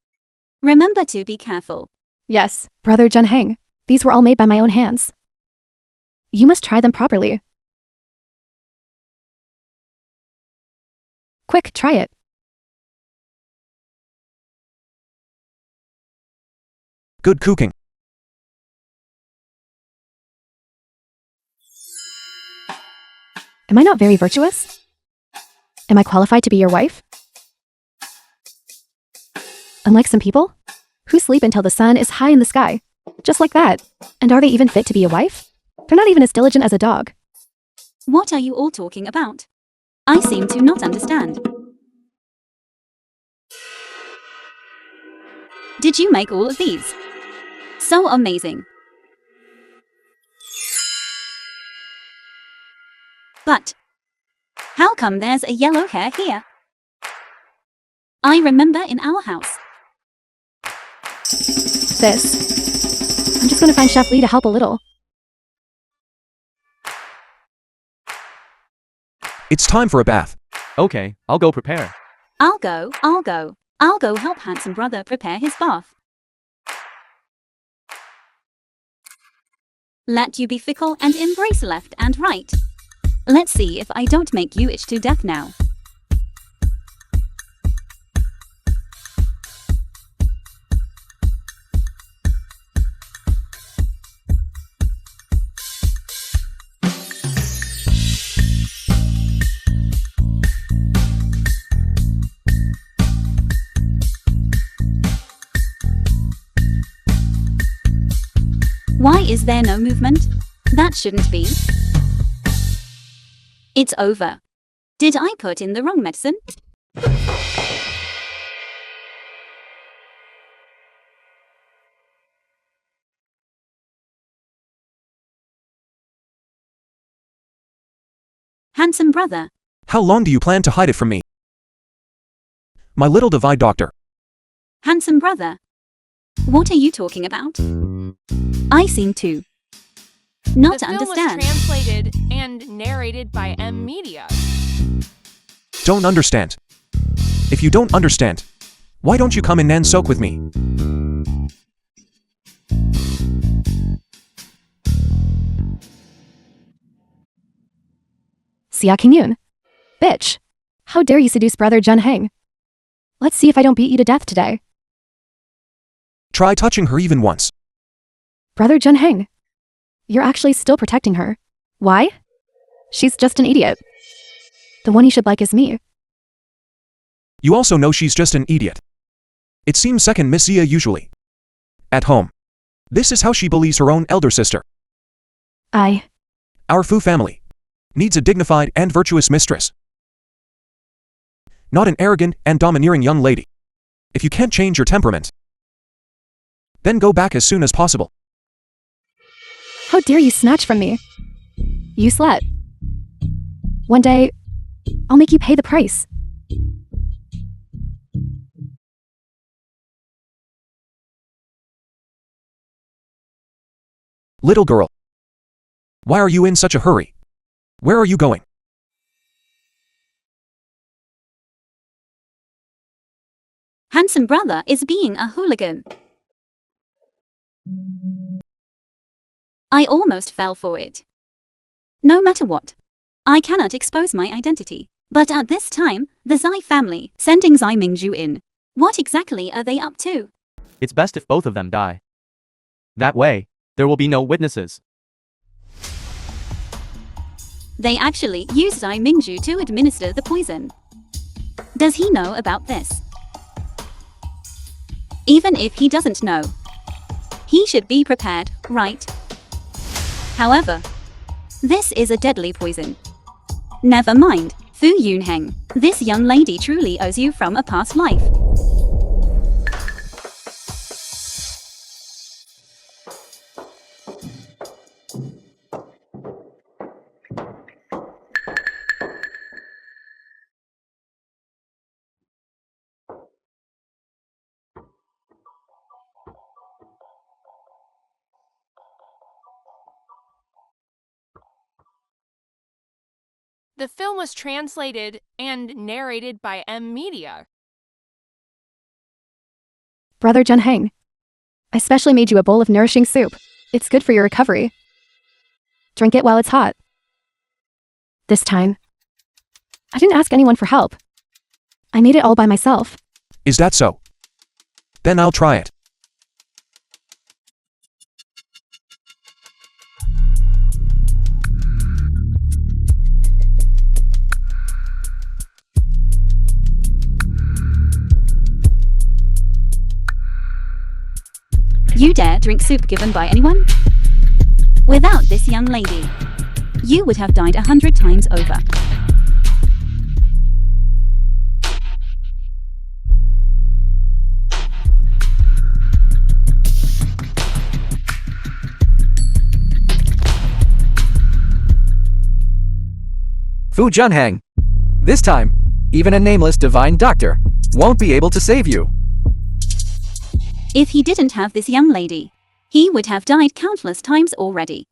Remember to be careful. Yes, Brother Junhang. These were all made by my own hands. You must try them properly. Quick, try it. Good cooking. Am I not very virtuous? Am I qualified to be your wife? Unlike some people, who sleep until the sun is high in the sky. Just like that. And are they even fit to be a wife? They're not even as diligent as a dog. What are you all talking about? I seem to not understand. Did you make all of these? So amazing. But how come there's a yellow hair here? I remember in our house. This. I'm just gonna find Chef Lee to help a little. It's time for a bath. Okay, I'll go prepare. I'll go help handsome brother prepare his bath. Let you be fickle and embrace left and right. Let's see if I don't make you itch to death now. Why is there no movement? That shouldn't be. It's over. Did I put in the wrong medicine? Handsome brother. How long do you plan to hide it from me? My little divine doctor. Handsome brother. What are you talking about? I seem to not The film understand. was translated and narrated by Media. Don't understand. If you don't understand, why don't you come in and soak with me? Xia Qingyun. Bitch. How dare you seduce brother Junhang? Let's see if I don't beat you to death today. Try touching her even once. Brother Junhang. You're actually still protecting her. Why? She's just an idiot. The one you should like is me. You also know she's just an idiot. It seems second Miss Xia usually. At home. This is how she believes her own elder sister. Our Fu family needs a dignified and virtuous mistress. Not an arrogant and domineering young lady. If you can't change your temperament, then go back as soon as possible. How dare you snatch from me? You slut. One day, I'll make you pay the price. Little girl. Why are you in such a hurry? Where are you going? Handsome brother is being a hooligan. I almost fell for it. No matter what, I cannot expose my identity. But at this time, the Zai family sending Zai Mingju in. What exactly are they up to? It's best if both of them die. That way, there will be no witnesses. They actually use Zai Mingju to administer the poison. Does he know about this? Even if he doesn't know, he should be prepared, right? However, this is a deadly poison. Never mind, Fu Junhang. This young lady truly owes you from a past life. The film was translated and narrated by Media. Brother Junhang. I specially made you a bowl of nourishing soup. It's good for your recovery. Drink it while it's hot. This time, I didn't ask anyone for help. I made it all by myself. Is that so? Then I'll try it. You dare drink soup given by anyone? Without this young lady, you would have died 100 times over. Fu Junhang. This time, even a nameless divine doctor won't be able to save you. If he didn't have this young lady, he would have died countless times already.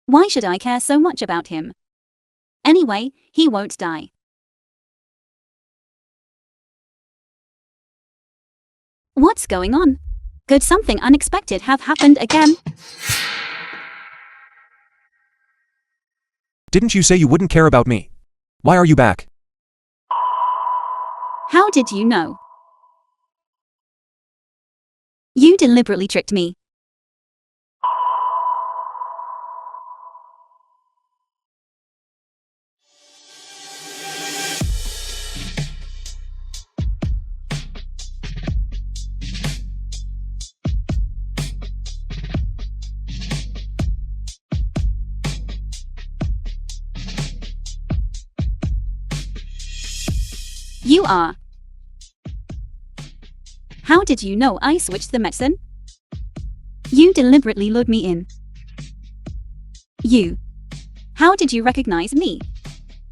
Why should I care so much about him? Anyway, he won't die. What's going on? Could something unexpected have happened again? Didn't you say you wouldn't care about me? Why are you back? How did you know? You deliberately tricked me. You are. How did you know I switched the medicine? You deliberately lured me in. You. How did you recognize me?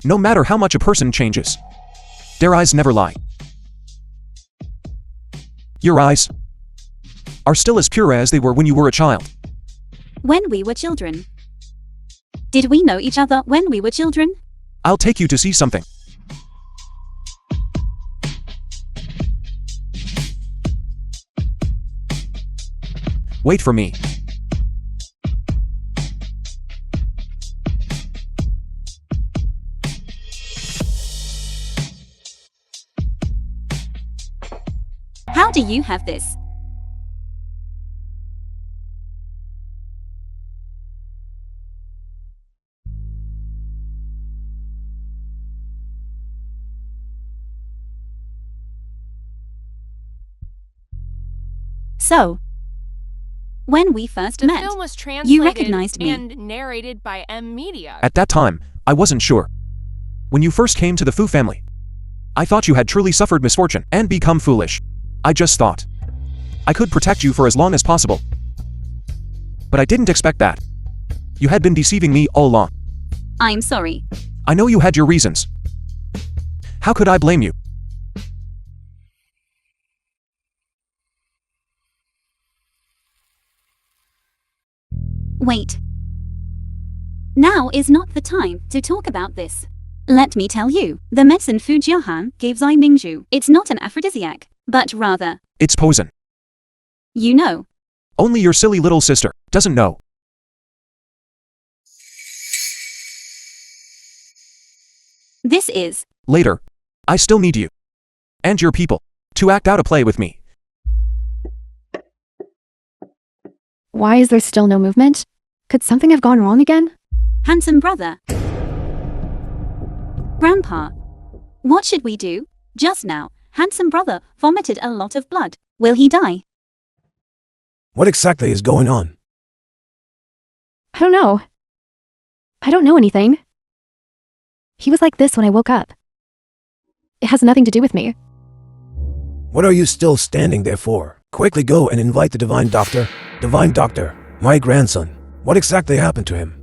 No matter how much a person changes, their eyes never lie. Your eyes are still as pure as they were when you were a child. When we were children. Did we know each other when we were children? I'll take you to see something. Wait for me. How do you have this? So, when we first The met, film was translated you recognized me. and narrated by M Media. At that time, I wasn't sure. When you first came to the Fu family, I thought you had truly suffered misfortune and become foolish. I just thought I could protect you for as long as possible. But I didn't expect that. You had been deceiving me all along. I'm sorry. I know you had your reasons. How could I blame you? Wait. Now is not the time to talk about this. Let me tell you, the medicine Fu Junhang gave Zai Mingzhu. It's not an aphrodisiac, but rather, It's poison. you know. Only your silly little sister doesn't know. This is. Later, I still need you and your people to act out a play with me. Why is there still no movement? Could something have gone wrong again? Handsome brother. Grandpa. What should we do? Just now, handsome brother vomited a lot of blood. Will he die? What exactly is going on? I don't know. I don't know anything. He was like this when I woke up. It has nothing to do with me. What are you still standing there for? Quickly go and invite the divine doctor. Divine doctor, my grandson. What exactly happened to him?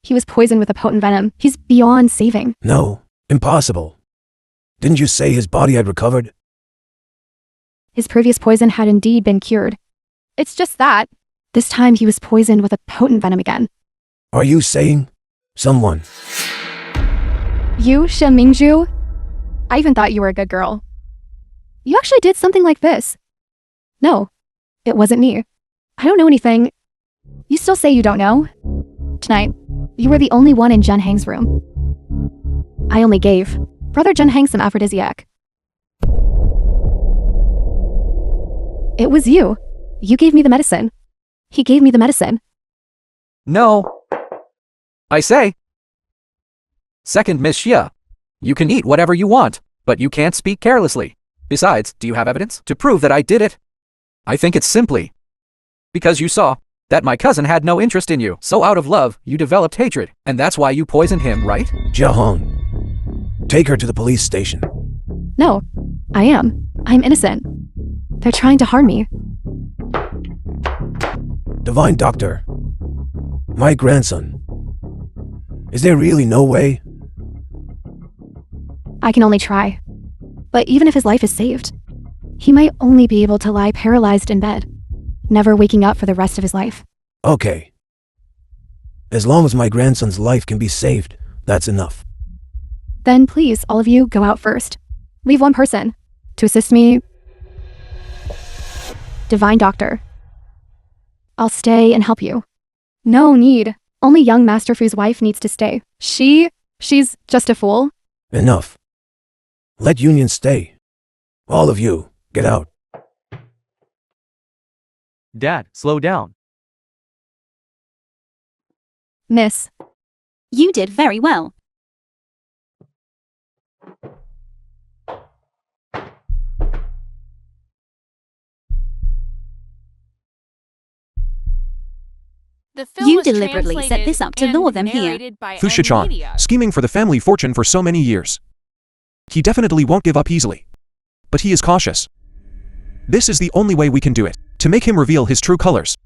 He was poisoned with a potent venom. He's beyond saving. No, impossible. Didn't you say his body had recovered? His previous poison had indeed been cured. It's just that. This time he was poisoned with a potent venom again. Are you saying someone? You, Shen Mingzhu? I even thought you were a good girl. You actually did something like this. No, it wasn't me. I don't know anything. You still say you don't know? Tonight, you were the only one in Junhang's room. I only gave Brother Junhang some aphrodisiac. It was you. You gave me the medicine. He gave me the medicine. No. I say. Second, Miss Xia. You can eat whatever you want, but you can't speak carelessly. Besides, do you have evidence to prove that I did it? I think it's simply because you saw that my cousin had no interest in you. So out of love, you developed hatred, and that's why you poisoned him, right? Junhang, take her to the police station. No, I am. I'm innocent. They're trying to harm me. Divine doctor, my grandson. Is there really no way? I can only try. But even if his life is saved, he might only be able to lie paralyzed in bed, never waking up for the rest of his life. Okay. As long as my grandson's life can be saved, that's enough. Then please, all of you, go out first. Leave one person to assist me. Divine Doctor. I'll stay and help you. No need. Only young Master Fu's wife needs to stay. She's just a fool. Enough. Let Union stay. All of you, get out. Dad, slow down. Miss. You did very well. The film You was deliberately set translated this up to and lure them here. narrated by Fu M Shichan, Media. scheming for the family fortune for so many years. He definitely won't give up easily. But he is cautious. This is the only way we can do it, to make him reveal his true colors.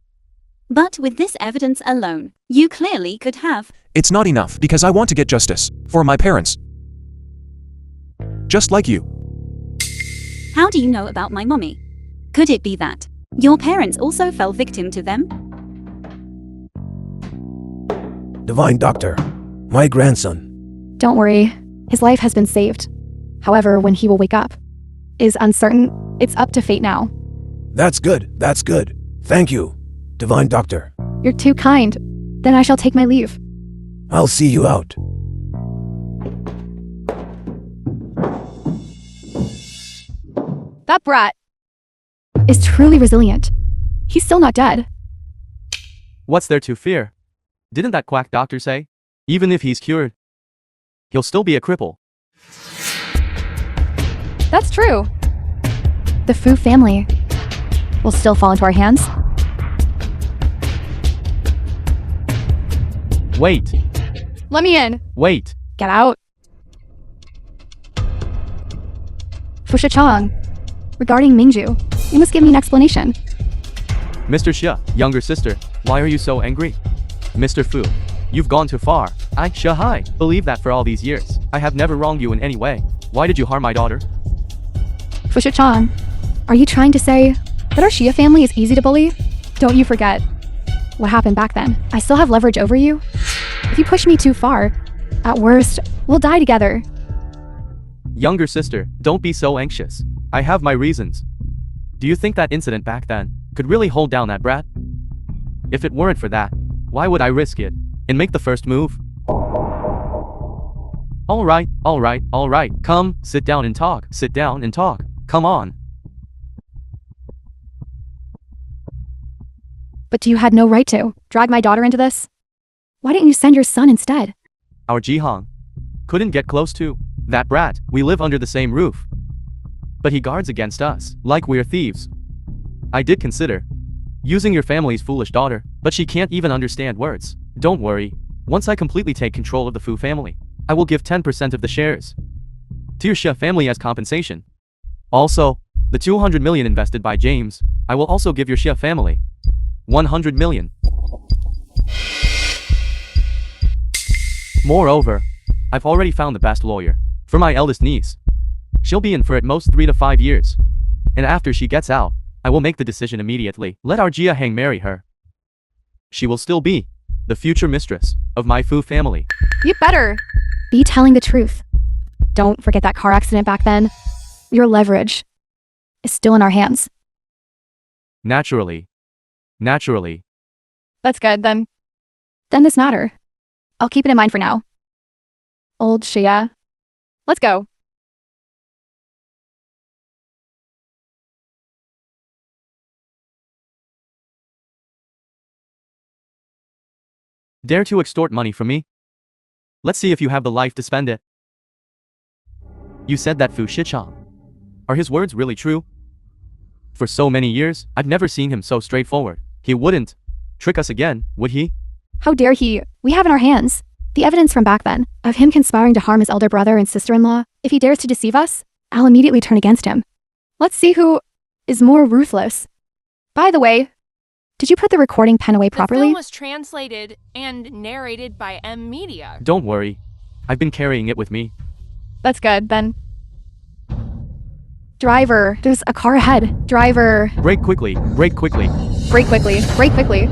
But with this evidence alone, you clearly could have. It's not enough because I want to get justice for my parents. Just like you. How do you know about my mommy? Could it be that your parents also fell victim to them? Divine Doctor, my grandson. Don't worry, his life has been saved. However, when he will wake up is uncertain. It's up to fate now. That's good, that's good. Thank you, Divine Doctor. You're too kind. Then I shall take my leave. I'll see you out. That brat is truly resilient. He's still not dead. What's there to fear? Didn't that quack doctor say? Even if he's cured, he'll still be a cripple. That's true. The Fu family will still fall into our hands. Wait, Let me in. wait. Get out. Fusha Chang, regarding Mingju, you must give me an explanation. Mr. Xia, younger sister, why are you so angry? Mr. Fu, you've gone too far. I, Shahai, believe that for all these years, I have never wronged you in any way. Why did you harm my daughter? Fusha Chang, are you trying to say that our Xia family is easy to bully? Don't you forget what happened back then. I still have leverage over you. If you push me too far, at worst, we'll die together. Younger sister, don't be so anxious. I have my reasons. Do you think that incident back then could really hold down that brat? If it weren't for that, why would I risk it and make the first move? Alright, come, sit down and talk, come on. But you had no right to drag my daughter into this. Why didn't you send your son instead? Our Junhang couldn't get close to that brat. We live under the same roof. But he guards against us, like we're thieves. I did consider using your family's foolish daughter, but she can't even understand words. Don't worry, once I completely take control of the Fu family, I will give 10% of the shares to your Xia family as compensation. Also, the 200 million invested by James, I will also give your Xia family 100 million. Moreover, I've already found the best lawyer for my eldest niece. She'll be in for at most 3 to 5 years. And after she gets out, I will make the decision immediately. Let our Junhang marry her. She will still be the future mistress of my Fu family. You better be telling the truth. Don't forget that car accident back then. Your leverage is still in our hands. Naturally. That's good, then. Then this matter. I'll keep it in mind for now. Old Xia. Let's go. Dare to extort money from me? Let's see if you have the life to spend it. You said that Fu Shichang. Are his words really true? For so many years, I've never seen him so straightforward. He wouldn't trick us again, would he? How dare he? We have in our hands the evidence from back then of him conspiring to harm his elder brother and sister-in-law. If he dares to deceive us, I'll immediately turn against him. Let's see who is more ruthless. By the way, did you put the recording pen away The properly? film was translated and narrated by Media. Don't worry. I've been carrying it with me. That's good, then. Driver, there's a car ahead. Driver, Brake quickly. brake quickly, brake quickly.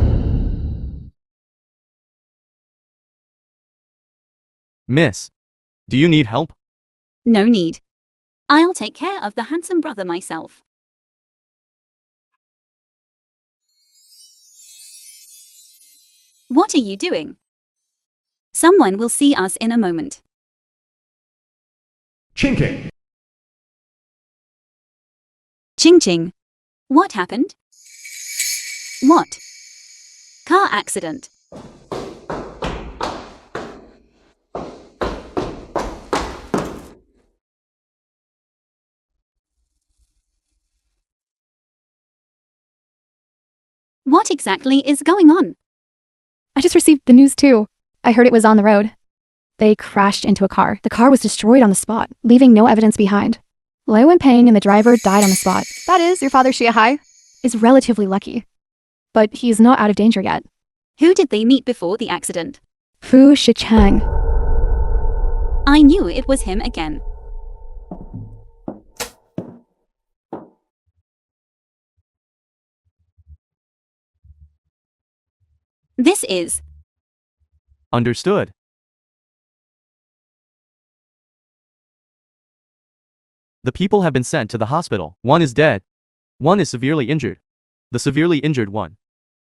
Miss, do you need help? No need. I'll take care of the handsome brother myself. What are you doing? Someone will see us in a moment. Chinking. Ching ching. What happened? What? Car accident. What exactly is going on? I just received the news too. I heard it was on the road. They crashed into a car. The car was destroyed on the spot, leaving no evidence behind. Liu Wenpeng and the driver died on the spot. That is, your father Xia Hai is relatively lucky. But he is not out of danger yet. Who did they meet before the accident? Fu Shichang. I knew it was him again. This is Understood. The people have been sent to the hospital. One is dead. One is severely injured. The severely injured one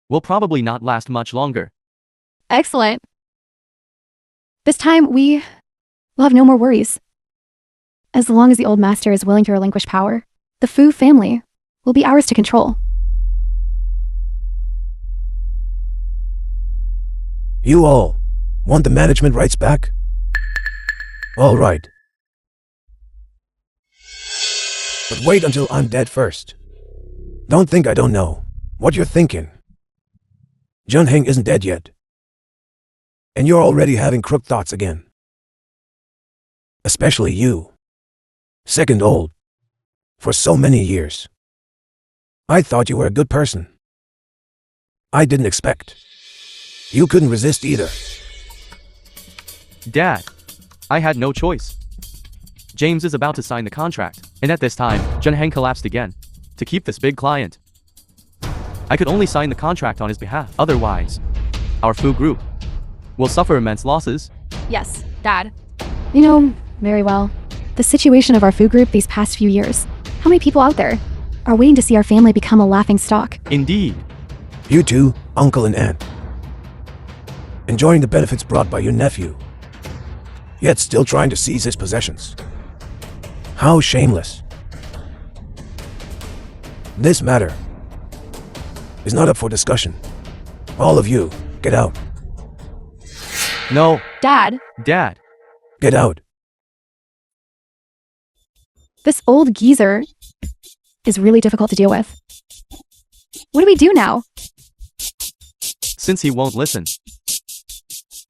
will probably not last much longer. Excellent. This time, we will have no more worries. As long as the old master is willing to relinquish power, the Fu family will be ours to control. You all want the management rights back? All right. But wait until I'm dead first. Don't think I don't know what you're thinking. Junhang isn't dead yet. And you're already having crooked thoughts again. Especially you. Second old. For so many years. I thought you were a good person. I didn't expect. You couldn't resist either. Dad, I had no choice. James is about to sign the contract, and at this time, Junhang collapsed again. To keep this big client, I could only sign the contract on his behalf. Otherwise, our Fu group will suffer immense losses. Yes, Dad. You know very well the situation of our Fu group these past few years. How many people out there are waiting to see our family become a laughing stock? Indeed. You two, uncle and aunt. Enjoying the benefits brought by your nephew, yet still trying to seize his possessions. How shameless. This matter is not up for discussion. All of you, get out. No. Dad, Dad. Get out. this old geezer is really difficult to deal with. What do we do now? Since he won't listen,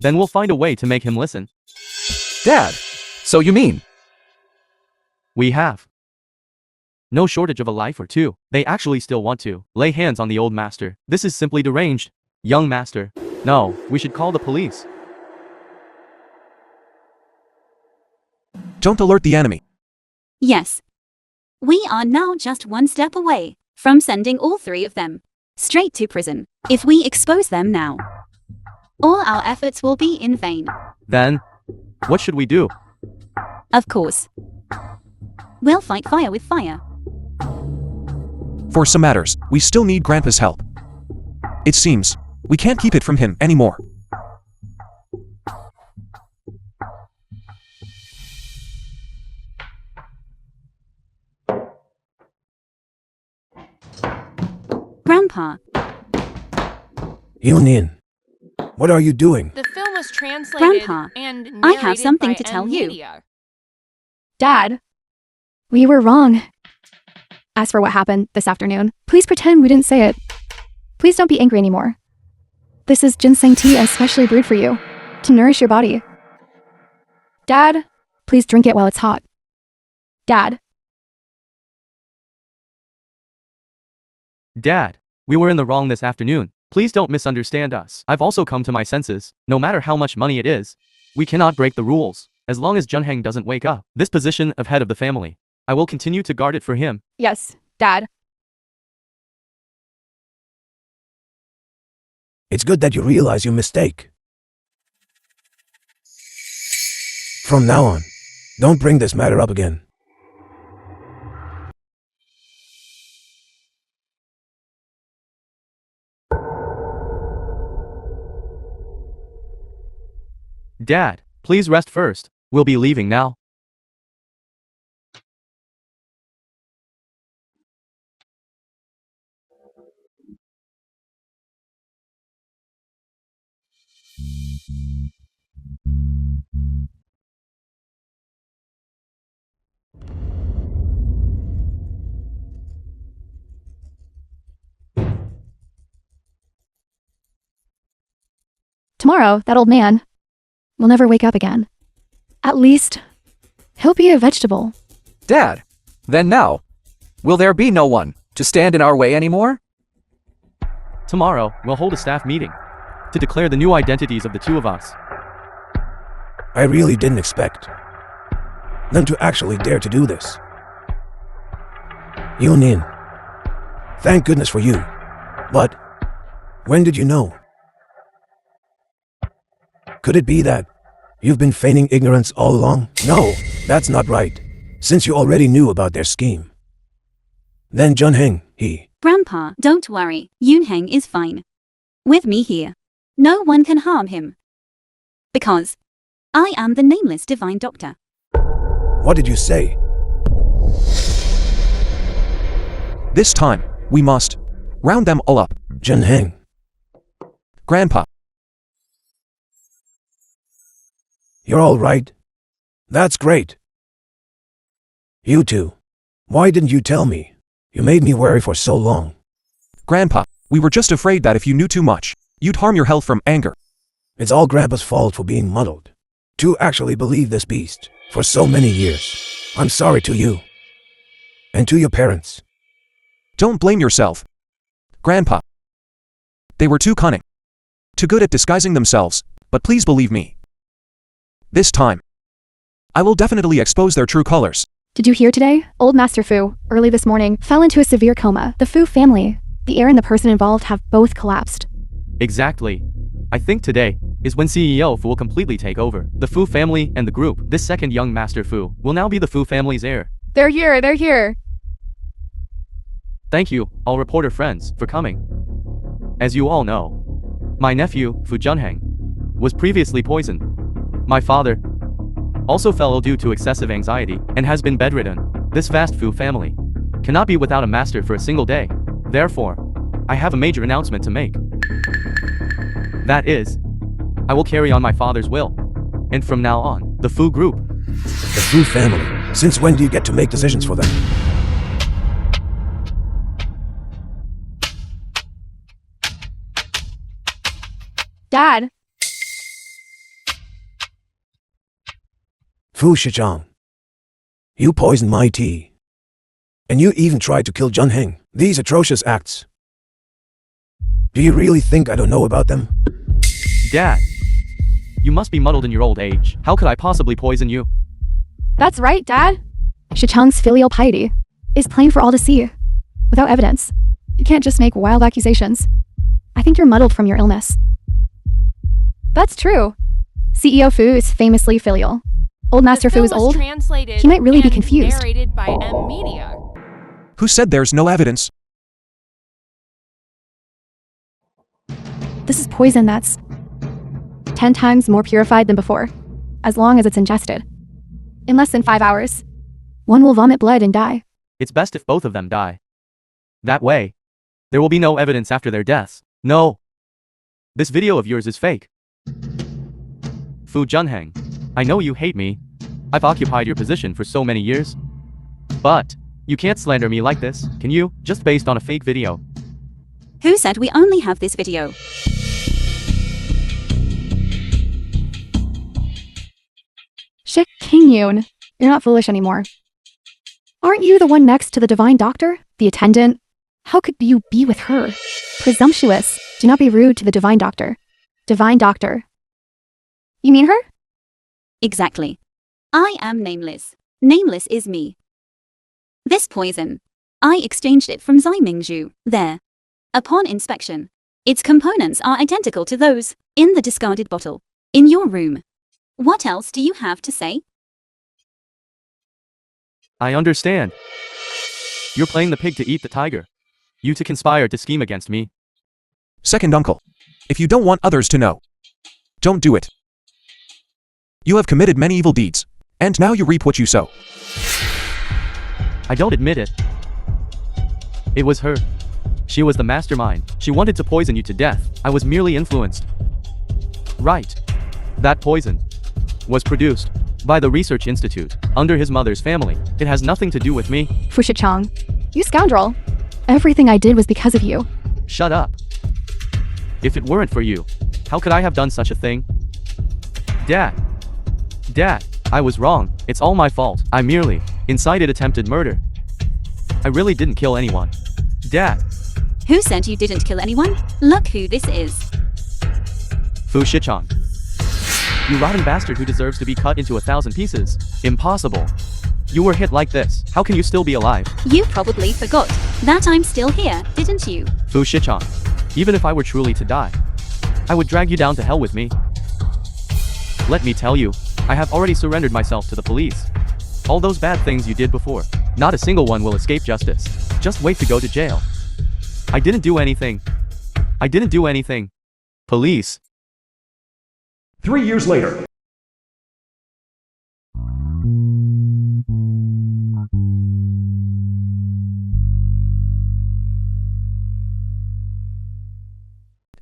then we'll find a way to make him listen. Dad, so you mean? We have no shortage of a life or two. They actually still want to lay hands on the old master. This is simply deranged. Young master. No, we should call the police. Don't alert the enemy. Yes. We are now just one step away from sending all three of them straight to prison. If we expose them now, all our efforts will be in vain. Then, what should we do? Of course. We'll fight fire with fire. For some matters, we still need Grandpa's help. It seems we can't keep it from him anymore. Grandpa, Yunin, what are you doing? The film was translated Grandpa, and narrated I have something by to tell you. Media. Dad, we were wrong. As for what happened this afternoon, please pretend we didn't say it. Please don't be angry anymore. This is ginseng tea especially brewed for you, to nourish your body. Dad, please drink it while it's hot. Dad, Dad, we were in the wrong this afternoon. Please don't misunderstand us. I've also come to my senses. No matter how much money it is, we cannot break the rules. As long as Junhang doesn't wake up, this position of head of the family, I will continue to guard it for him. yes, Dad. It's good that you realize your mistake. From now on, don't bring this matter up again. Dad, please rest first. We'll be leaving now. Tomorrow, that old man will never wake up again. At least, he'll be a vegetable. Dad, then now, will there be no one to stand in our way anymore? Tomorrow, we'll hold a staff meeting to declare the new identities of the two of us. I really didn't expect them to actually dare to do this. Yunin, thank goodness for you. But when did you know Could it be that you've been feigning ignorance all along? No, that's not right, since you already knew about their scheme. Then Junhang, Grandpa, don't worry. Junhang is fine. With me here, no one can harm him. Because I am the nameless divine doctor. What did you say? This time, we must round them all up. Junhang. Grandpa, You're all right? That's great. You two. Why didn't you tell me? You made me worry for so long. Grandpa, we were just afraid that if you knew too much, you'd harm your health from anger. It's all Grandpa's fault for being muddled. To actually believe this beast for so many years. I'm sorry to you. And to your parents. Don't blame yourself. Grandpa. They were too cunning. Too good at disguising themselves, but please believe me. This time, I will definitely expose their true colors. Did you hear today? Old Master Fu, early this morning, fell into a severe coma. The Fu family, the heir and the person involved have both collapsed. Exactly. I think today is when CEO Fu will completely take over. The Fu family and the group, this second young Master Fu, will now be the Fu family's heir. They're here. Thank you, all reporter friends, for coming. As you all know, my nephew, Fu Junhang, was previously poisoned. My father also fell ill due to excessive anxiety and has been bedridden. This vast Fu family cannot be without a master for a single day. Therefore, I have a major announcement to make. That is, I will carry on my father's will. And from now on, the Fu group. The Fu family. Since when do you get to make decisions for them? Dad, Fu Shichang. You poisoned my tea. And you even tried to kill Junhang. These atrocious acts. Do you really think I don't know about them? Dad, you must be muddled in your old age. How could I possibly poison you? that's right, Dad. Shichang's filial piety is plain for all to see. Without evidence, you can't just make wild accusations. I think you're muddled from your illness. That's true. CEO Fu is famously filial. Old Master Fu is old. He might really be confused. Narrated by M Media. Who said there's no evidence? This is poison that's 10 times more purified than before, as long as it's ingested. In less than 5 hours, one will vomit blood and die. It's best if both of them die. That way, there will be no evidence after their deaths. No. This video of yours is fake. Fu Junhang, I know you hate me. I've occupied your position for so many years. But, you can't slander me like this, can you? Just based on a fake video. Who said we only have this video? Shit, King Yoon, you're not foolish anymore. Aren't you the one next to the Divine Doctor? The attendant? How could you be with her? Presumptuous. Do not be rude to the Divine Doctor. Divine Doctor. You mean her? Exactly. I am nameless. Nameless is me. This poison, I exchanged it from Zai Mingzhu. There. Upon inspection, its components are identical to those in the discarded bottle in your room. What else do you have to say? I understand. You're playing the pig to eat the tiger. You two conspire to scheme against me. Second uncle, if you don't want others to know, don't do it. You have committed many evil deeds, and now you reap what you sow. I don't admit it. It was her. She was the mastermind. She wanted to poison you to death. I was merely influenced. Right. That poison was produced by the Research Institute under his mother's family. It has nothing to do with me. Fu Shichang, you scoundrel. Everything I did was because of you. Shut up. If it weren't for you, how could I have done such a thing? Dad, I was wrong. It's all my fault. I merely incited attempted murder. I really didn't kill anyone. Dad. Who said you didn't kill anyone? Look who this is. Fu Shichang. You rotten bastard who deserves to be cut into 1,000 pieces. Impossible. You were hit like this. How can you still be alive? You probably forgot that I'm still here, didn't you? Fu Shichang. Even if I were truly to die, I would drag you down to hell with me. Let me tell you, I have already surrendered myself to the police. All those bad things you did before, not a single one will escape justice. Just wait to go to jail. I didn't do anything. I didn't do anything. Police. 3 years later.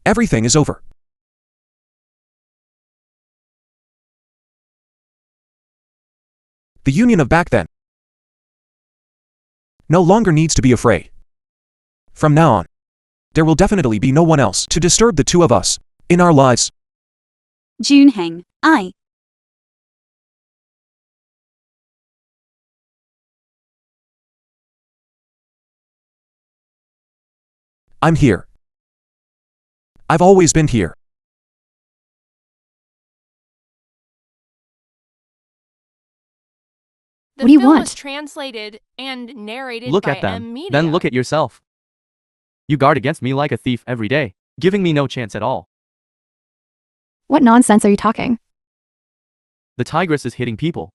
Everything is over. The union of back then no longer needs to be afraid. From now on, there will definitely be no one else to disturb the two of us in our lives. Junhang, I'm here. I've always been here. The What do you film want? was translated and narrated Look by at them. M-Media. Then look at yourself. You guard against me like a thief every day, giving me no chance at all. What nonsense are you talking? The tigress is hitting people.